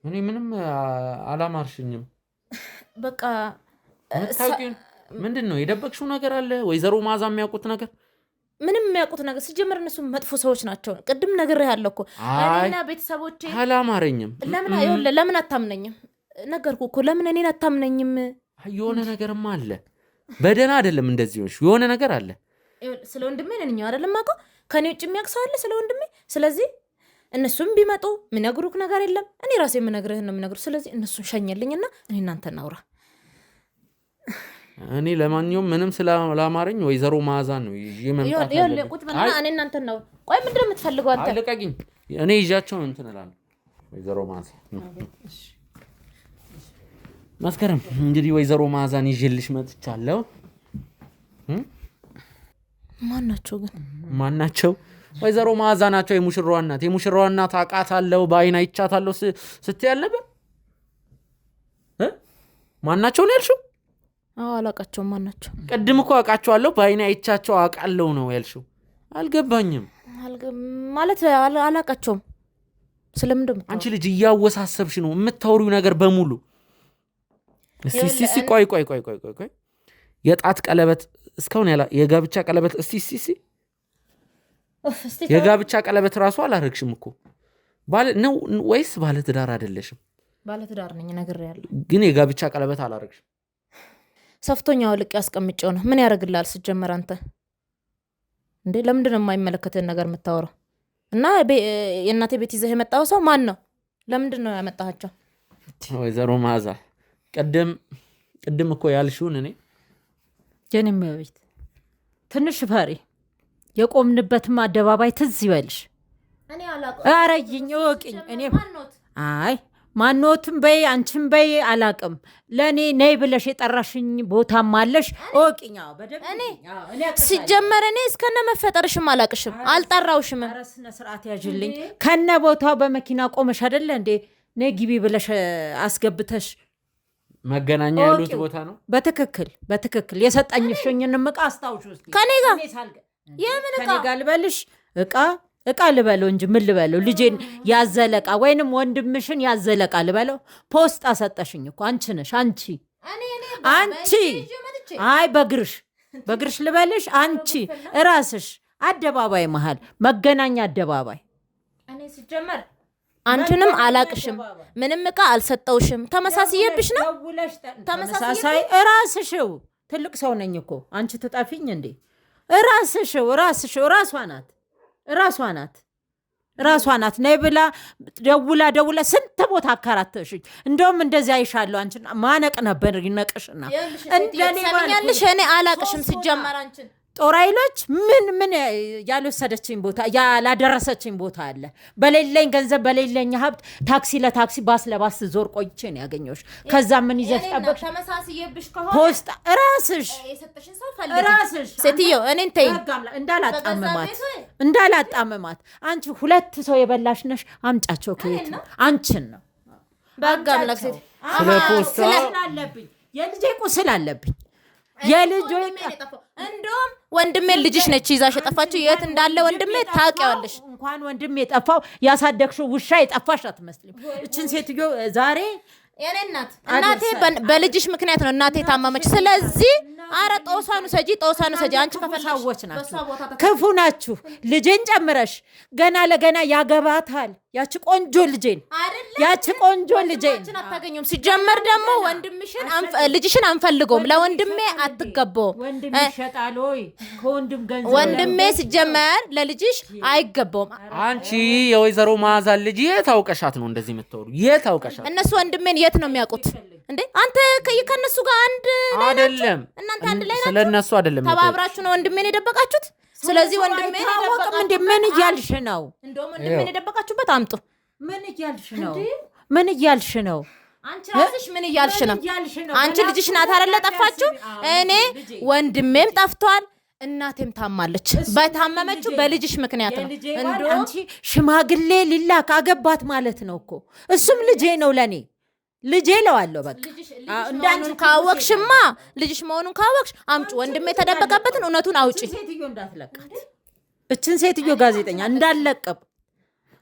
እኔ ምንም አላማርሽኝም። በቃ ምንድን ነው የደበቅሽው ነገር አለ? ወይዘሮ ማዛ የሚያውቁት ነገር ምንም የሚያውቁት ነገር ሲጀምር እነሱ መጥፎ ሰዎች ናቸው። ቅድም ነግሬሃለሁ እኮ እኔና ቤተሰቦቼ። አላማረኝም። ለምን አታምነኝም? ነገርኩህ እኮ ለምን እኔን አታምነኝም? የሆነ ነገርማ አለ። በደህና አይደለም እንደዚህ ሆንሽ። የሆነ ነገር አለ። ስለ ወንድሜ ነኝ አይደለም አውቀው ከኔ ውጭ የሚያውቅ ሰው አለ ስለ ወንድሜ? ስለዚህ እነሱም ቢመጡ ምነግሩክ ነገር የለም። እኔ ራሴ የምነግርህን ነው የምነግሩ። ስለዚህ እነሱን ሸኘልኝና እኔ እናንተ እናውራ። እኔ ለማንኛውም ምንም ስላላማረኝ ወይዘሮ ማዛ ነው ይዤ መምጣት ያለብኝ። ቁጭ በልና እኔ እናንተ እናውራ። ቆይ ምንድን ነው የምትፈልገው አንተ? አለቀኝ። እኔ ይዣቸው እንትን እላለሁ። ወይዘሮ ማዛ መስከረም እንግዲህ ወይዘሮ ማዛን ይዤልሽ መጥቻለሁ። ማናቸው ግን? ማናቸው? ወይዘሮ ማዛ ናቸው። የሙሽራዋ እናት። የሙሽራዋ እናት አውቃታለሁ፣ በአይን አይቻታለሁ ስትይ አልነበር? ማናቸው ነው ያልሽው? አዎ አላውቃቸውም። ማናቸው? ቅድም እኮ አውቃቸዋለሁ፣ በአይን አይቻቸው አውቃለሁ ነው ያልሽው። አልገባኝም ማለት አላውቃቸውም። ስለምንድን ነው አንቺ ልጅ እያወሳሰብሽ ነው የምታወሪው ነገር በሙሉ? እስቲ ቆይ የጣት ቀለበት እስካሁን የጋብቻ ቀለበት እስቲ የጋብቻ ቀለበት ራሱ አላረግሽም እኮ ነው ወይስ ባለ ትዳር አይደለሽም? ባለ ትዳር ነኝ ነግሬያለሁ። ግን የጋብቻ ቀለበት አላረግሽም። ሰፍቶኛው ልቅ ያስቀምጨው ነው። ምን ያደርግልሃል ሲጀመር አንተ እንዴ? ለምንድን ነው የማይመለከተን ነገር የምታወራው? እና የእናቴ ቤት ይዘህ የመጣው ሰው ማን ነው? ለምንድን ነው ያመጣሃቸው? ወይዘሮ ማዛ ቅድም እኮ ያልሽውን እኔ የኔም ቤት ትንሽ ፈሪ የቆምንበትም አደባባይ ትዝ ይበልሽ። እኔ አላውቅም። አረይኝ ወቅኝ እኔ አይ ማንኖትም በይ አንቺም በይ አላቅም። ለኔ ነይ ብለሽ የጠራሽኝ ቦታም አለሽ ወቅኛ በደብ እኔ ሲጀመር እኔ እስከነ መፈጠርሽም አላቅሽም፣ አልጠራውሽም። አረስነ ስርዓት ያጅልኝ ከነ ቦታው በመኪና ቆመሽ አይደለ እንዴ ነይ ግቢ ብለሽ አስገብተሽ መገናኛ ያሉት ቦታ ነው። በትክክል የሰጠኝሽኝን ዕቃ አስታውሽ ውስጥ ከኔ ጋር የምን ዕቃ ጋር ልበልሽ? ዕቃ ልበለው እንጂ ምን ልበለው? ልጄን ያዘለቃ ወይንም ወንድምሽን ያዘለቃ ልበለው? ፖስታ ሰጠሽኝ እኮ አንቺ ነሽ። አንቺ አይ በግርሽ ልበልሽ? አንቺ እራስሽ አደባባይ መሃል መገናኛ አደባባይ እኔ ሲጀመር አንቺንም አላቅሽም፣ ምንም ዕቃ አልሰጠውሽም። ተመሳሳይብሽ ነው። ተመሳሳይ እራስሽው ትልቅ ሰው ነኝ እኮ አንቺ ትጠፊኝ እንዴ? እራስሽው ራሷ ናት ነይ ብላ ደውላ ስንት ቦታ አከራተሽኝ። እንደውም እንደዚህ አይሻለሁ። አንቺን ማነቅ ነበር ይነቅሽና እንደኔ እኔ አላቅሽም ሲጀመር አንቺን ጦር ኃይሎች ምን ያልወሰደችኝ ቦታ ያላደረሰችኝ ቦታ አለ? በሌለኝ ገንዘብ በሌለኝ ሀብት ታክሲ ለታክሲ ባስ ለባስ ዞር ቆይቼ ነው ያገኘሁሽ። ከዛ ምን ይዘሽ ጠበቅሽ? ተመሳሳይብሽ ከሆነ ፖስታ ራስሽ ሴትዮ እኔን ተይ እንዳላጣመማት አንቺ ሁለት ሰው የበላሽ ነሽ። አምጫቸው ከየት አንቺን ነው በጋም ለክሴት ስለ ፖስታ አለብኝ የልጄ ቁስል አለብኝ የልጆ እንደውም ወንድሜ ልጅሽ ነች ይዛሽ የጠፋችው። የት እንዳለ ወንድሜ ታውቂዋለሽ። እንኳን ወንድሜ የጠፋው ያሳደግሽው ውሻ የጠፋሽ አትመስልም። እችን ሴትዮ ዛሬ የኔ እናቴ በልጅሽ ምክንያት ነው እናቴ ታማመች። ስለዚህ አረ ጦሳኑ ሰጂ አንቺ ከፈሳዎች ናችሁ፣ ክፉ ናችሁ። ልጄን ጨምረሽ ገና ለገና ያገባታል። ያቺ ቆንጆ ልጄን አታገኙም። ሲጀመር ደግሞ ልጅሽን አንፈልገውም። ለወንድሜ አትገባውም። ወንድሜ ይሸጣል ወይ ከወንድም ገንዘብ? ወንድሜ ሲጀመር ለልጅሽ አይገባውም። አንቺ የወይዘሮ ማዛን ልጅ የት አውቀሻት ነው እንደዚህ የምትወሩ? የት አውቀሻት? እነሱ ወንድሜን የት ነው የሚያውቁት እንዴ? አንተ ከነሱ ጋር አንድ አይደለም። እናንተ አንድ ላይ ናችሁ። ስለነሱ አይደለም ተባብራችሁ ነው ወንድሜን የደበቃችሁት። ስለዚህ ወንድሜን ታወቅም እንዴ? ምን እያልሽ ነው? እንደውም ወንድሜን የደበቃችሁበት አምጡ። ምን እያልሽ ነው? አንቺ ራስሽ ምን እያልሽ ነው? አንቺ ልጅሽ ናት አይደለ ጠፋችሁ? እኔ ወንድሜም ጠፍቷል፣ እናቴም ታማለች። በታመመችው በልጅሽ ምክንያት ነው። አንቺ ሽማግሌ ሊላክ አገባት ማለት ነው እኮ። እሱም ልጄ ነው ለኔ ልጄ እለዋለሁ። በቃ እንዳንቺ ካወቅሽማ ልጅሽ መሆኑን ካወቅሽ አምጪ፣ ወንድሜ የተደበቀበትን እውነቱን አውጪ። ሴትዮ እንዳትለቃት፣ እችን ሴትዮ ጋዜጠኛ እንዳለቀብ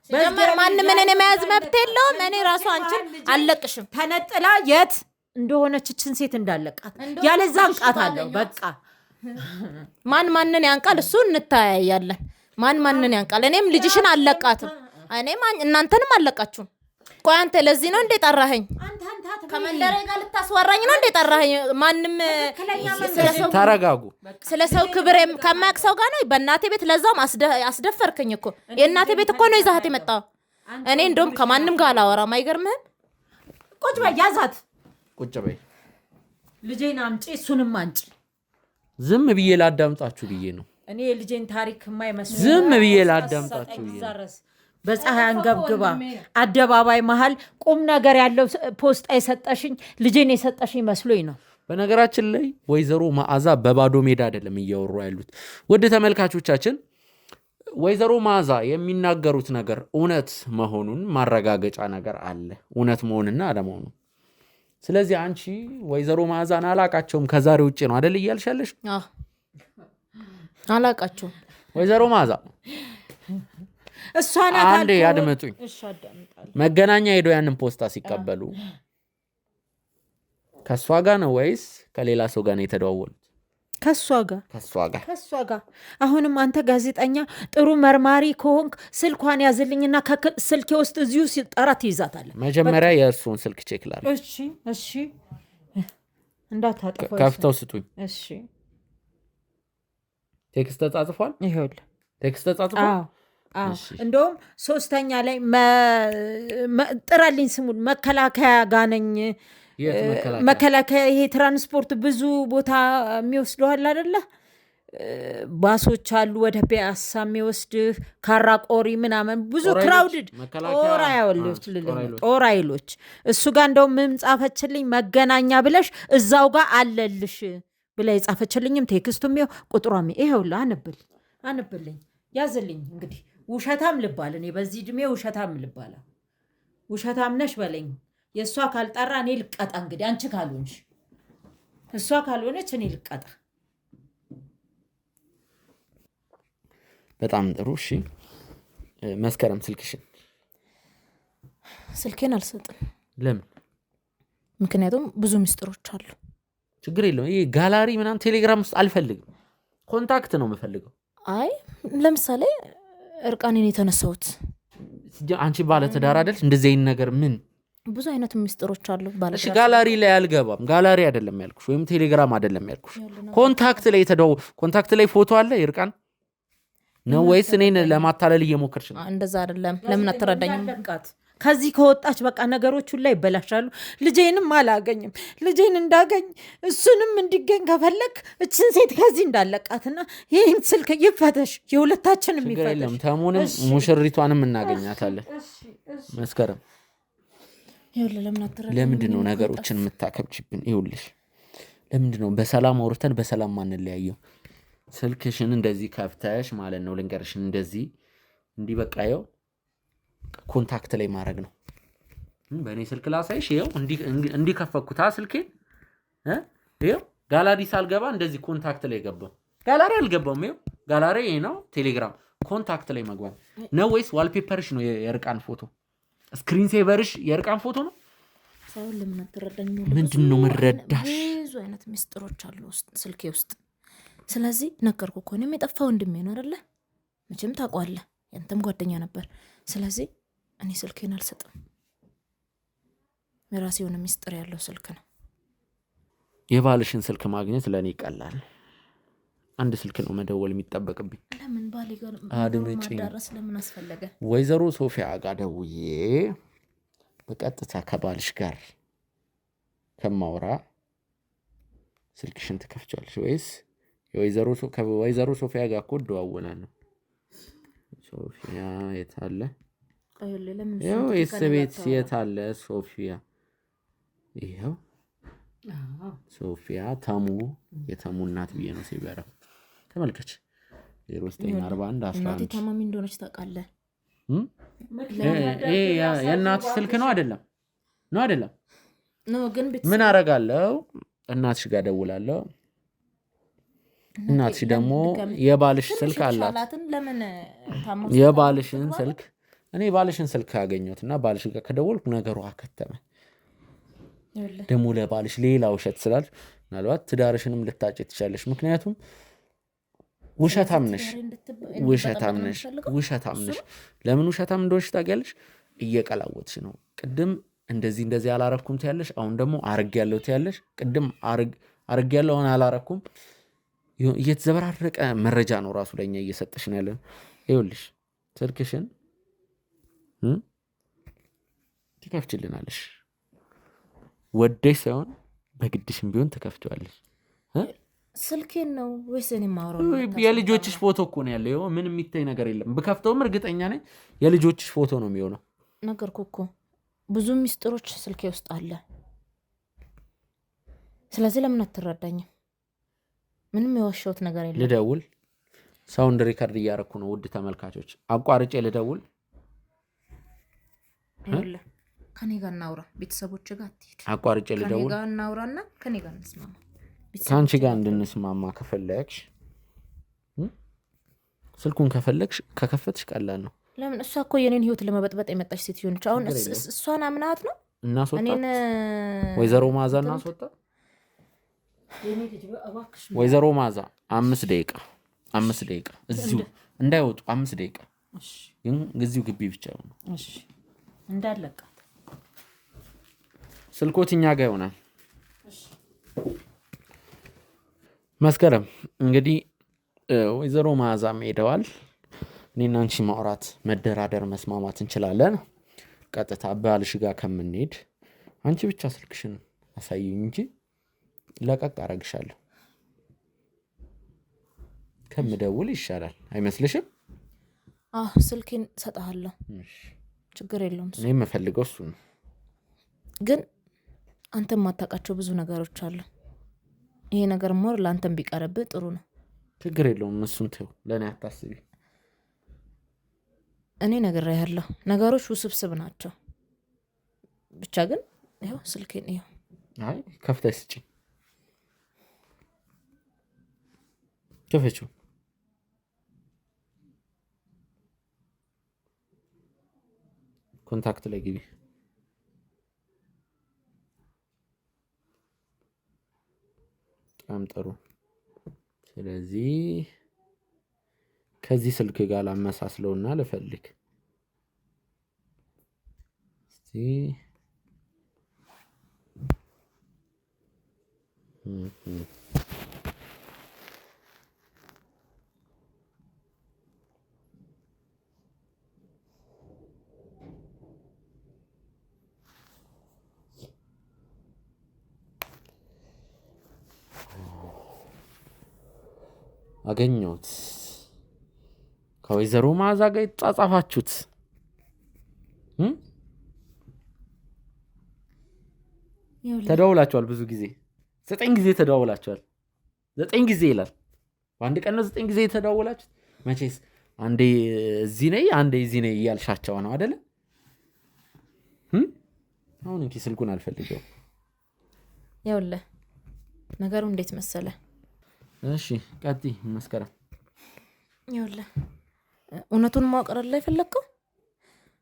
ሲጀመር ማንም እኔን የመያዝ መብት የለውም። እኔ ራሱ አንቺን አልለቅሽም። ተነጥላ የት እንደሆነች እችን ሴት እንዳለቃት ያለዛ አንቃት አለው። በቃ ማንን ያንቃል? እሱ እንታያያለን። ማንን ያንቃል? እኔም ልጅሽን አልለቃትም። እኔም እናንተንም አልለቃችሁም። ቆይ አንተ ለዚህ ነው እንዴ ጠራኸኝ? ከመንደሬ ጋር ልታስወራኝ ነው እንዴ ጠራኸኝ? ማንም ተረጋጉ። ስለ ሰው ክብር ከማያውቅ ሰው ጋር ነው በእናቴ ቤት። ለዛም አስደፈርከኝ እኮ። የእናቴ ቤት እኮ ነው ይዛት የመጣው። እኔ እንደውም ከማንም ጋር አላወራም። አይገርምህም? ቁጭ በይ፣ ያዛት። ቁጭ በይ። ልጄን አምጪ፣ እሱንም አንጪ። ዝም ብዬ ላዳምጣችሁ ብዬ ነው። እኔ የልጄን ታሪክ የማይመስል ዝም ብዬ ላዳምጣችሁ ብዬ ነው። በፀሐይ አንገብግባ አደባባይ መሀል ቁም ነገር ያለው ፖስታ የሰጠሽኝ ልጄን የሰጠሽኝ መስሎኝ ነው። በነገራችን ላይ ወይዘሮ መዓዛ በባዶ ሜዳ አይደለም እያወሩ ያሉት። ውድ ተመልካቾቻችን ወይዘሮ መዓዛ የሚናገሩት ነገር እውነት መሆኑን ማረጋገጫ ነገር አለ፣ እውነት መሆንና አለመሆኑ። ስለዚህ አንቺ ወይዘሮ መዓዛን አላቃቸውም ከዛሬ ውጭ ነው አይደል እያልሻለሽ? አላቃቸውም ወይዘሮ መዓዛ እሷን አንዴ ያድምጡኝ። መገናኛ ሄዶ ያንን ፖስታ ሲቀበሉ ከሷ ጋር ነው ወይስ ከሌላ ሰው ጋር ነው የተደዋወሉት? ከሷ ጋር። አሁንም አንተ ጋዜጠኛ ጥሩ መርማሪ ከሆንክ ስልኳን ያዝልኝና ስልኬ ውስጥ እዚሁ ሲጠራት ይዛታለህ። መጀመሪያ የእሱን ስልክ ቼክ ላድርግ። እሺ እንዳታጠፋው ከፍተው ስጡኝ። እሺ ቴክስት ተጻጽፏል። ይኸውልህ ቴክስት ተጻጽፏል። እንደውም ሶስተኛ ላይ ጥራልኝ ስሙን መከላከያ ጋር ነኝ። መከላከያ ይሄ ትራንስፖርት ብዙ ቦታ የሚወስደዋል አይደለ? ባሶች አሉ ወደ ፒያሳ የሚወስድህ ካራ ቆሪ ምናምን ብዙ ክራውድድ ጦር ኃይሎች እሱ ጋር እንደውም ምን ጻፈችልኝ? መገናኛ ብለሽ እዛው ጋር አለልሽ ብላ የጻፈችልኝም ቴክስቱም ይኸው ቁጥሯም ይኸውልህ። አንብልኝ ያዝልኝ። እንግዲህ ውሸታም ልባል እኔ በዚህ ዕድሜ ውሸታም ልባል። ውሸታም ነሽ በለኝ። የእሷ ካልጠራ እኔ ልቀጣ። እንግዲህ አንቺ ካልሆንሽ እሷ ካልሆነች እኔ ልቀጣ። በጣም ጥሩ። እሺ መስከረም ስልኬን አልሰጥም። ለምን? ምክንያቱም ብዙ ምስጢሮች አሉ። ችግር የለውም። ይሄ ጋላሪ ምናምን ቴሌግራም ውስጥ አልፈልግም። ኮንታክት ነው የምፈልገው። አይ ለምሳሌ እርቃኔን የተነሳሁት አንቺ ባለ ትዳር አይደል? እንደዚህ አይነት ነገር ምን ብዙ አይነት ምስጢሮች አሉ። እሺ ጋላሪ ላይ አልገባም። ጋላሪ አይደለም ያልኩሽ፣ ወይም ቴሌግራም አይደለም ያልኩሽ። ኮንታክት ላይ ኮንታክት ላይ ፎቶ አለ ይርቃን ነው ወይስ እኔን ለማታለል እየሞከርሽ ነው? እንደዛ አይደለም። ለምን አትረዳኝም? ከዚህ ከወጣች በቃ ነገሮች ሁሉ ይበላሻሉ። ልጄንም አላገኝም። ልጄን እንዳገኝ እሱንም እንዲገኝ ከፈለክ እችን ሴት ከዚህ እንዳለቃትና ይህን ስልክ ይፈተሽ፣ የሁለታችንም ይፈተሽ። ተሙንም ሙሽሪቷንም እናገኛታለን። መስከረም ለምንድን ነው ነገሮችን የምታከብችብን? ይኸውልሽ ለምንድን ነው በሰላም አውርተን በሰላም ማንለያየው? ስልክሽን እንደዚህ ከፍተሽ ማለት ነው ልንገርሽን፣ እንደዚህ እንዲህ በቃ ይኸው ኮንታክት ላይ ማድረግ ነው። በእኔ ስልክ ላሳይሽ። ይኸው እንዲህ ከፈኩታ ስልኬን። ይኸው ጋላሪ ሳልገባ እንደዚህ ኮንታክት ላይ ገባው። ጋላሪ አልገባም። ይኸው ጋላሪ ይሄ ነው። ቴሌግራም ኮንታክት ላይ መግባት ነው ወይስ ዋልፔፐርሽ ነው የእርቃን ፎቶ? ስክሪን ሴቨርሽ የእርቃን ፎቶ ነው? ሳይሆን ለምን አትረዳኝ? ምንድን ነው የምረዳሽ? ብዙ አይነት ምስጢሮች አሉ ስልኬ ውስጥ። ስለዚህ ነገርኩ እኮ እኔም የጠፋ ወንድሜ ነው አይደለ? መቼም ታውቀዋለህ፣ ያንተም ጓደኛ ነበር። ስለዚህ እኔ ስልኬን አልሰጥም። የራሴ የሆነ ምስጢር ያለው ስልክ ነው። የባልሽን ስልክ ማግኘት ለእኔ ይቀላል። አንድ ስልክ ነው መደወል የሚጠበቅብኝ። ለምን ባሌ ጋር ማዳረስ ለምን አስፈለገ? ወይዘሮ ሶፊያ ጋር ደውዬ በቀጥታ ከባልሽ ጋር ከማውራ ስልክሽን ትከፍቻለሽ ወይስ ወይዘሮ ሶፊያ ጋር እኮ እደዋወላለሁ። ሶፊያ የት አለ? ይኸው ቤት የት አለ ሶፊያ? ይኸው ሶፊያ ተሙ የተሙ እናት ብዬ ነው ሲበራ ተመልከች። 0941 እናቴ ታማሚ እንደሆነች ታውቃለህ? የእናት ስልክ ነው አይደለም? ግን ምን አደርጋለሁ? እናትሽ ጋር ደውላለሁ። እናትሽ ደግሞ የባልሽ ስልክ አላት። የባልሽን ስልክ እኔ ባልሽን ስልክ ያገኘሁት እና ባልሽ ጋር ከደወልኩ ነገሩ አከተመ። ደግሞ ለባልሽ ሌላ ውሸት ስላልሽ ምናልባት ትዳርሽንም ልታጭ ትችላለሽ። ምክንያቱም ውሸታም ነሽ። ለምን ውሸታም እንደሆንሽ ታውቂያለሽ? እየቀላወጥሽ ነው። ቅድም እንደዚህ አላረኩም ትያለሽ፣ አሁን ደግሞ አርጌያለሁ ትያለሽ። ቅድም አርጌያለሁ አሁን አላረኩም። እየተዘበራረቀ መረጃ ነው ራሱ ለኛ እየሰጠሽ ነው ያለው። ይኸውልሽ ስልክሽን ትከፍችልናለሽ። ወደሽ ሳይሆን በግድሽም ቢሆን ትከፍችዋለሽ። ስልኬን ነው ወይስ እኔ ማውራው? የልጆችሽ ፎቶ እኮ ነው ያለው። ምን የሚታይ ነገር የለም። ብከፍተውም እርግጠኛ ነኝ የልጆችሽ ፎቶ ነው የሚሆነው። ነገርኩህ እኮ ብዙ ሚስጥሮች ስልኬ ውስጥ አለ። ስለዚህ ለምን አትረዳኝም? ምንም የዋሸሁት ነገር የለም። ልደውል? ሳውንድ ሪከርድ እያደረኩ ነው። ውድ ተመልካቾች አቋርጬ ልደውል? ከኔ ጋር እናውራ። ቤተሰቦች ጋር አትሄድ። አቋርጬ ልደውል? ከኔ ጋር እናውራና ከኔ ጋር እንስማማ። ከአንቺ ጋር እንድንስማማ ከፈለግሽ ስልኩን ከከፈትሽ ቀላል ነው። ለምን? እሷ እኮ የኔን ህይወት ለመበጥበጥ የመጣች ሴት ሆነች። አሁን እሷን አምናት ነው እናስወጣት። ወይዘሮ ማዛ እናስወጣት። ወይዘሮ ማዛ 5 ደቂቃ እዚሁ እንዳይወጡ 5 ደቂቃ እዚሁ ግቢ ብቻ ነው እንዳለቃት። ስልኮት እኛ ጋር ይሆናል። መስከረም እንግዲህ ወይዘሮ ማዛም ሄደዋል። እኔና አንቺ ማውራት፣ መደራደር፣ መስማማት እንችላለን። ቀጥታ ባልሽ ጋር ከምንሄድ አንቺ ብቻ ስልክሽን አሳይኝ እንጂ ለቀቅ አረግሻለሁ። ከምደውል ይሻላል አይመስልሽም? ስልኬን ሰጣለሁ። ችግር የለውም። እኔ የምፈልገው እሱ ነው። ግን አንተ የማታውቃቸው ብዙ ነገሮች አሉ። ይሄ ነገር ሞር ለአንተም ቢቀርብህ ጥሩ ነው። ችግር የለውም። እሱን ተው፣ ለእኔ አታስቢ። እኔ ነግሬሃለሁ፣ ነገሮች ውስብስብ ናቸው። ብቻ ግን ይኸው ስልኬን ይኸው። አይ ከፍተሽ ስጪኝ። ክፈችው። ኮንታክት ላይ ግቢ። በጣም ጥሩ። ስለዚህ ከዚህ ስልክ ጋር ላመሳስለውና ልፈልግ እስቲ። አገኘሁት። ከወይዘሮ ማዛ ጋር የተጻጻፋችሁት ተደዋውላችኋል። ብዙ ጊዜ 9 ጊዜ ተደዋውላችኋል። 9 ጊዜ ይላል። በአንድ ቀን ነው 9 ጊዜ የተደዋውላችሁት። መቼስ አንዴ እዚህ ነኝ አንዴ እዚህ ነኝ እያልሻቸው ነው አይደለ? አሁን እንኪ ስልኩን አልፈልገውም። ይኸውልህ ነገሩ እንዴት መሰለ? እሺ ቀጥይ መስከረም። ይኸውልህ እውነቱን ማወቅ አይደል የፈለግከው?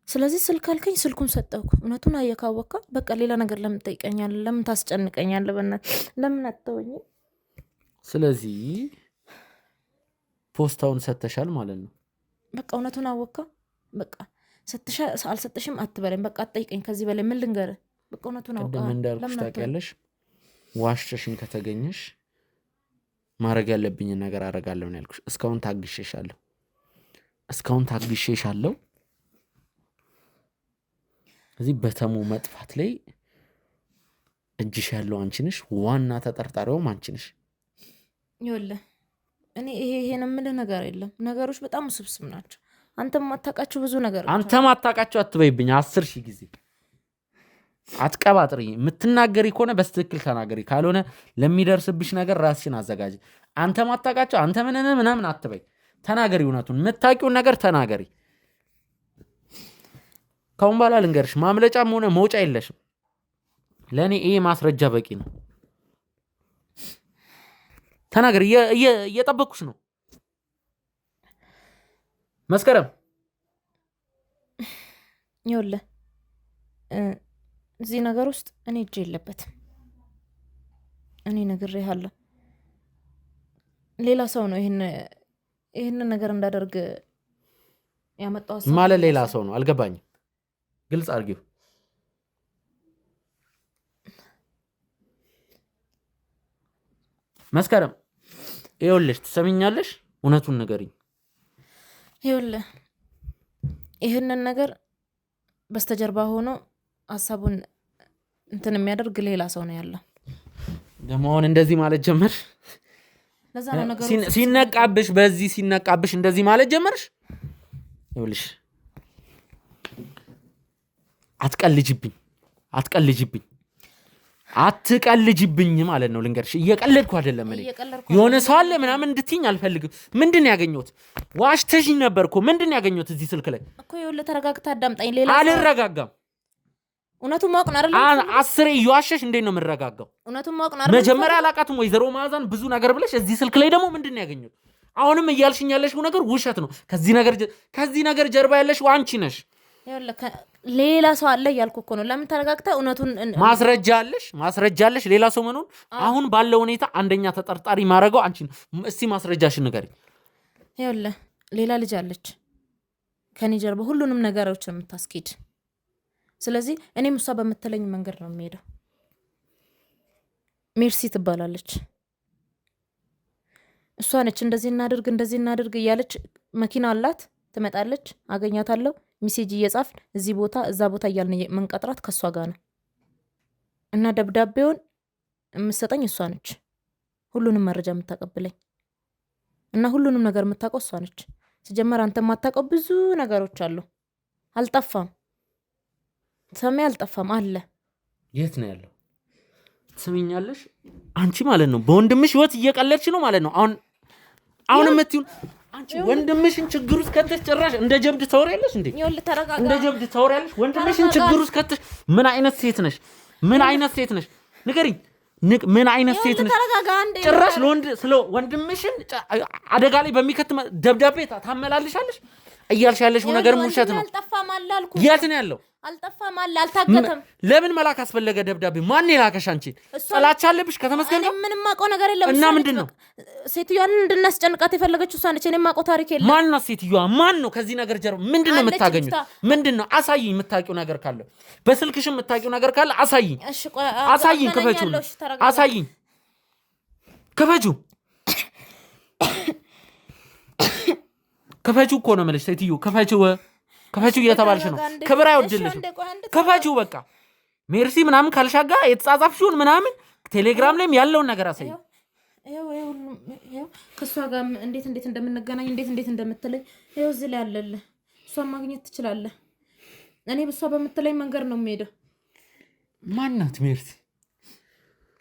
ስለዚህ ስልክ አልከኝ፣ ስልኩን ሰጠውኩ። እውነቱን አየካወካ በቃ ሌላ ነገር ለምን ትጠይቀኛለህ? ለምን ታስጨንቀኛለህ? በእናትህ ለምን አትተወኝም? ስለዚህ ፖስታውን ሰተሻል ማለት ነው። በቃ እውነቱን አወካ። በቃ አልሰጠሽም አትበለኝ። በቃ አትጠይቀኝ ከዚህ በላይ ምን ልንገርህ? በቃ እውነቱን አወካ። ቅድም እንዳልኩሽ ታውቂያለሽ፣ ዋሽተሽኝ ከተገኘሽ ማድረግ ያለብኝን ነገር አደርጋለሁ ነው ያልኩሽ። እስካሁን ታግሼሻለሁ። እዚህ በተሙ መጥፋት ላይ እጅሽ ያለው አንቺ ነሽ። ዋና ተጠርጣሪውም አንቺ ነሽ። ይኸውልህ እኔ ይሄን የምልህ ነገር የለም። ነገሮች በጣም ውስብስብ ናቸው። አንተም ማታውቃቸው ብዙ ነገሮች። አንተም ማታውቃቸው አትበይብኝ። 10,000 ጊዜ አትቀባጥሪ። የምትናገሪ ከሆነ በስትክክል ተናገሪ፣ ካልሆነ ለሚደርስብሽ ነገር ራስሽን አዘጋጅ። አንተ ማታውቃቸው አንተ ምናምን አትበይ። ተናገሪ፣ እውነቱን የምታውቂውን ነገር ተናገሪ። ካሁን በኋላ ልንገርሽ፣ ማምለጫም ሆነ መውጫ የለሽም። ለእኔ ይሄ ማስረጃ በቂ ነው። ተናገር፣ እየጠበቅኩሽ ነው። መስከረም ይኸውልህ እዚህ ነገር ውስጥ እኔ እጅ የለበትም። እኔ ነግሬሃለሁ። ሌላ ሰው ነው ይህን ነገር እንዳደርግ ያመጣው። ማለት ሌላ ሰው ነው? አልገባኝም። ግልጽ አድርጊው። መስከረም ይኸውልሽ፣ ትሰሚኛለሽ? እውነቱን ንገሪኝ። ይኸውልህ ይህንን ነገር በስተጀርባ ሆኖ ሀሳቡን እንትን የሚያደርግ ሌላ ሰው ነው ያለው። ደግሞ አሁን እንደዚህ ማለት ጀመርሽ? ለዛ ነው ነገሩ ሲነቃብሽ፣ በዚህ ሲነቃብሽ እንደዚህ ማለት ጀመርሽ? ይኸውልሽ አትቀልጅብኝ ማለት ነው። ልንገርሽ፣ እየቀለድኩ አይደለም። እኔ የሆነ ሰው አለ ምናምን እንድትይኝ አልፈልግም። ምንድን ነው ያገኘሁት? ዋሽተሽኝ ነበር እኮ። ምንድን ነው ያገኘሁት እዚህ ስልክ ላይ እኮ? ይኸውልህ ተረጋግተህ አዳምጣኝ። ሌላ አልረጋጋም። እውነቱን ማወቅ ነው አይደል? አስሬ እየዋሸሽ እንዴት ነው የምረጋጋው? እውነቱን ማወቅ ነው አይደል? መጀመሪያ አላቃትም ወይዘሮ መዓዛን ብዙ ነገር ብለሽ እዚህ ስልክ ላይ ደግሞ ምንድን ነው ያገኘሁት? አሁንም እያልሽኝ ያለሽው ነገር ውሸት ነው። ከዚህ ነገር ጀርባ ያለሽው አንቺ ነሽ። ሌላ ሰው አለ እያልኩ እኮ ነው። ለምን ተረጋግተህ እውነቱን ማስረጃ አለሽ ሌላ ሰው መኖር። አሁን ባለው ሁኔታ አንደኛ ተጠርጣሪ ማድረገው አንቺ ነው። እስቲ ማስረጃሽን ንገሪኝ። ይኸውልህ ሌላ ልጅ አለች ከኔ ጀርባ ሁሉንም ነገሮች የምታስኬድ። ስለዚህ እኔም እሷ በምትለኝ መንገድ ነው የምሄደው። ሜርሲ ትባላለች። እሷ ነች እንደዚህ እናድርግ እያለች መኪና አላት። ትመጣለች፣ አገኛታለሁ፣ ሚሴጅ እየጻፍን እዚህ ቦታ እዛ ቦታ እያልን መንቀጥራት ከእሷ ጋር ነው። እና ደብዳቤውን የምትሰጠኝ እሷ ነች። ሁሉንም መረጃ የምታቀብለኝ እና ሁሉንም ነገር የምታውቀው እሷ ነች። ሲጀመር አንተ የማታውቀው ብዙ ነገሮች አሉ። አልጠፋም፣ ሰማይ አልጠፋም አለ። የት ነው ያለው? ትስሚኛለሽ? አንቺ ማለት ነው በወንድምሽ ህይወት እየቀለድሽ ነው ማለት ነው። አሁን የምትይው አንቺ ወንድምሽን ችግር ውስጥ ከተሽ ጭራሽ እንደ ጀብድ ታወሪያለሽ እንዴ? እንደ ጀብድ ታወሪያለሽ? ወንድምሽን ችግር ውስጥ ከተሽ ምን አይነት ሴት ነሽ? ንገሪኝ። ምን አይነት ሴት ነሽ? ጭራሽ ስለ ወንድምሽን አደጋ ላይ በሚከት ደብዳቤ ታመላልሻለሽ? እያልሽ ያለሽው ነገር ውሸት ነው። የት ነው ያለው? አልጠፋም አለ፣ አልታገተም። ለምን መላክ አስፈለገ ደብዳቤ? ማን የላከሽ? አንቺ ጥላቻ አለብሽ ከተመስገን ጋር? ምንም ማውቀው ነገር የለም። እና ምንድን ነው ሴትዮዋን እንድናስጨንቃት የፈለገችው እሷ ነች። እኔ ማውቀው ታሪክ የለም። ማን ነው ሴትዮዋ? ማን ነው? ከዚህ ነገር ጀርባ ምንድን ነው የምታገኙት? ምንድን ነው? አሳይኝ። የምታውቂው ነገር ካለ በስልክሽ የምታውቂው ነገር ካለ አሳይኝ። ክፈቹ። አሳይኝ። ክፈቹ እኮ ነው የምልሽ ሴትዮ። ክፈቹ እየተባልሽ ነው። ክብር አይወድልሽም። ክፈቹ በቃ። ሜርሲ ምናምን ካልሻጋ የተጻጻፍሽውን ምናምን ቴሌግራም ላይም ያለውን ነገር አሳይ። ከእሷ ጋር እንዴት እንደምንገናኝ እንዴት እንደምትለኝ ይኸው እዚህ ላይ አለልህ። እሷን ማግኘት ትችላለህ። እኔ በሷ በምትለኝ መንገድ ነው የምሄደው። ማናት ሜርሲ?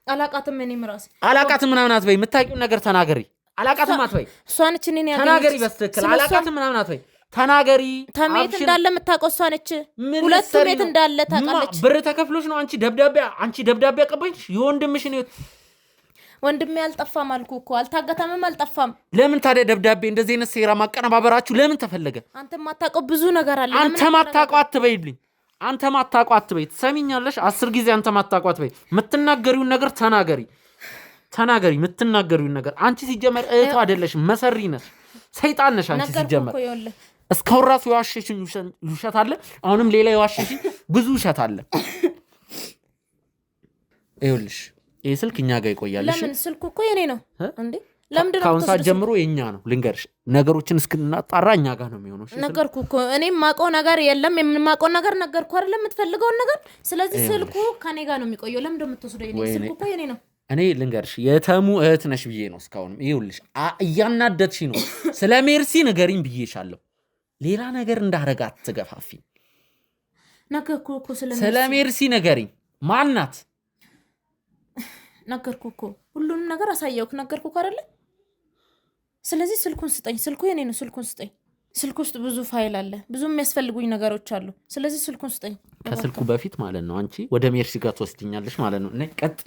አላቃትም። እኔም ራሴ አላቃትም ምናምን አትበይ። የምታውቂውን ነገር ተናገሪ። አላቃትም አትበይ። እሷ ነች እኔን ያገኘች። ተናገሪ በስትክክል። አላቃትም ምናምን አትበይ። ተናገሪ። ተሜት እንዳለ የምታውቀው እሷ ነች። ሁለቱም ቤት እንዳለ ታውቃለች። ብር ተከፍሎሽ ነው አንቺ ደብዳቤ አቀባይሽ? የወንድምሽን ህይወት ወንድሜ አልጠፋም አልኩ እኮ። አልታገተምም፣ አልጠፋም። ለምን ታዲያ ደብዳቤ እንደዚህ አይነት ሴራ ማቀነባበራችሁ ለምን ተፈለገ? አንተ ማታውቀው ብዙ ነገር አለ። አንተ ማታውቀው አትበይልኝ። አንተ ማታውቀው አትበይ። ትሰሚኛለሽ? 10 ጊዜ አንተ ማታውቀው አትበይ። የምትናገሪውን ነገር ተናገሪ። የምትናገሪውን ነገር። አንቺ ሲጀመር እህቱ አይደለሽም፣ መሰሪ ነሽ፣ ሰይጣን ነሽ አንቺ ሲጀመር። እስካሁን ራሱ የዋሸሽኝ ውሸት አለ። አሁንም ሌላ የዋሸሽኝ ብዙ ውሸት አለ። ይኸውልሽ ይህ ስልክ እኛ ጋር ይቆያል። ለምን? ስልኩ እኮ የኔ ነው እንዴ? ለምንድን ነው? ከአሁን ሰዓት ጀምሮ የኛ ነው። ልንገርሽ፣ ነገሮችን እስክናጣራ እኛ ጋር ነው የሚሆነው። ነገርኩ እኮ። እኔም ማውቀው ነገር የለም። የምንማውቀው ነገር ነገርኩ አይደለም? የምትፈልገውን ነገር። ስለዚህ ስልኩ ከኔ ጋር ነው የሚቆየው። ለምን እንደምትወስደው? የኔ ስልኩ እኮ የኔ ነው። እኔ ልንገርሽ፣ የተሙ እህት ነሽ ብዬ ነው እስካሁንም። ይኸውልሽ እያናደድሽ ነው። ስለ ሜርሲ ንገሪኝ ብዬሻለሁ። ሌላ ነገር እንዳረጋ አትገፋፊኝ። ነገርኩ እኮ ስለ ሜርሲ ንገሪኝ። ማናት? ነገርኩ እኮ። ሁሉንም ነገር አሳየውክ። ነገርኩ እኮ አይደለ? ስለዚህ ስልኩን ስጠኝ። ስልኩ የኔ ነው። ስልኩን ስጠኝ። ስልክ ውስጥ ብዙ ፋይል አለ፣ ብዙ የሚያስፈልጉኝ ነገሮች አሉ። ስለዚህ ስልኩን ስጠኝ። ከስልኩ በፊት ማለት ነው አንቺ ወደ ሜርሲ ጋር ትወስድኛለሽ ማለት ነው። እኔ ቀጥ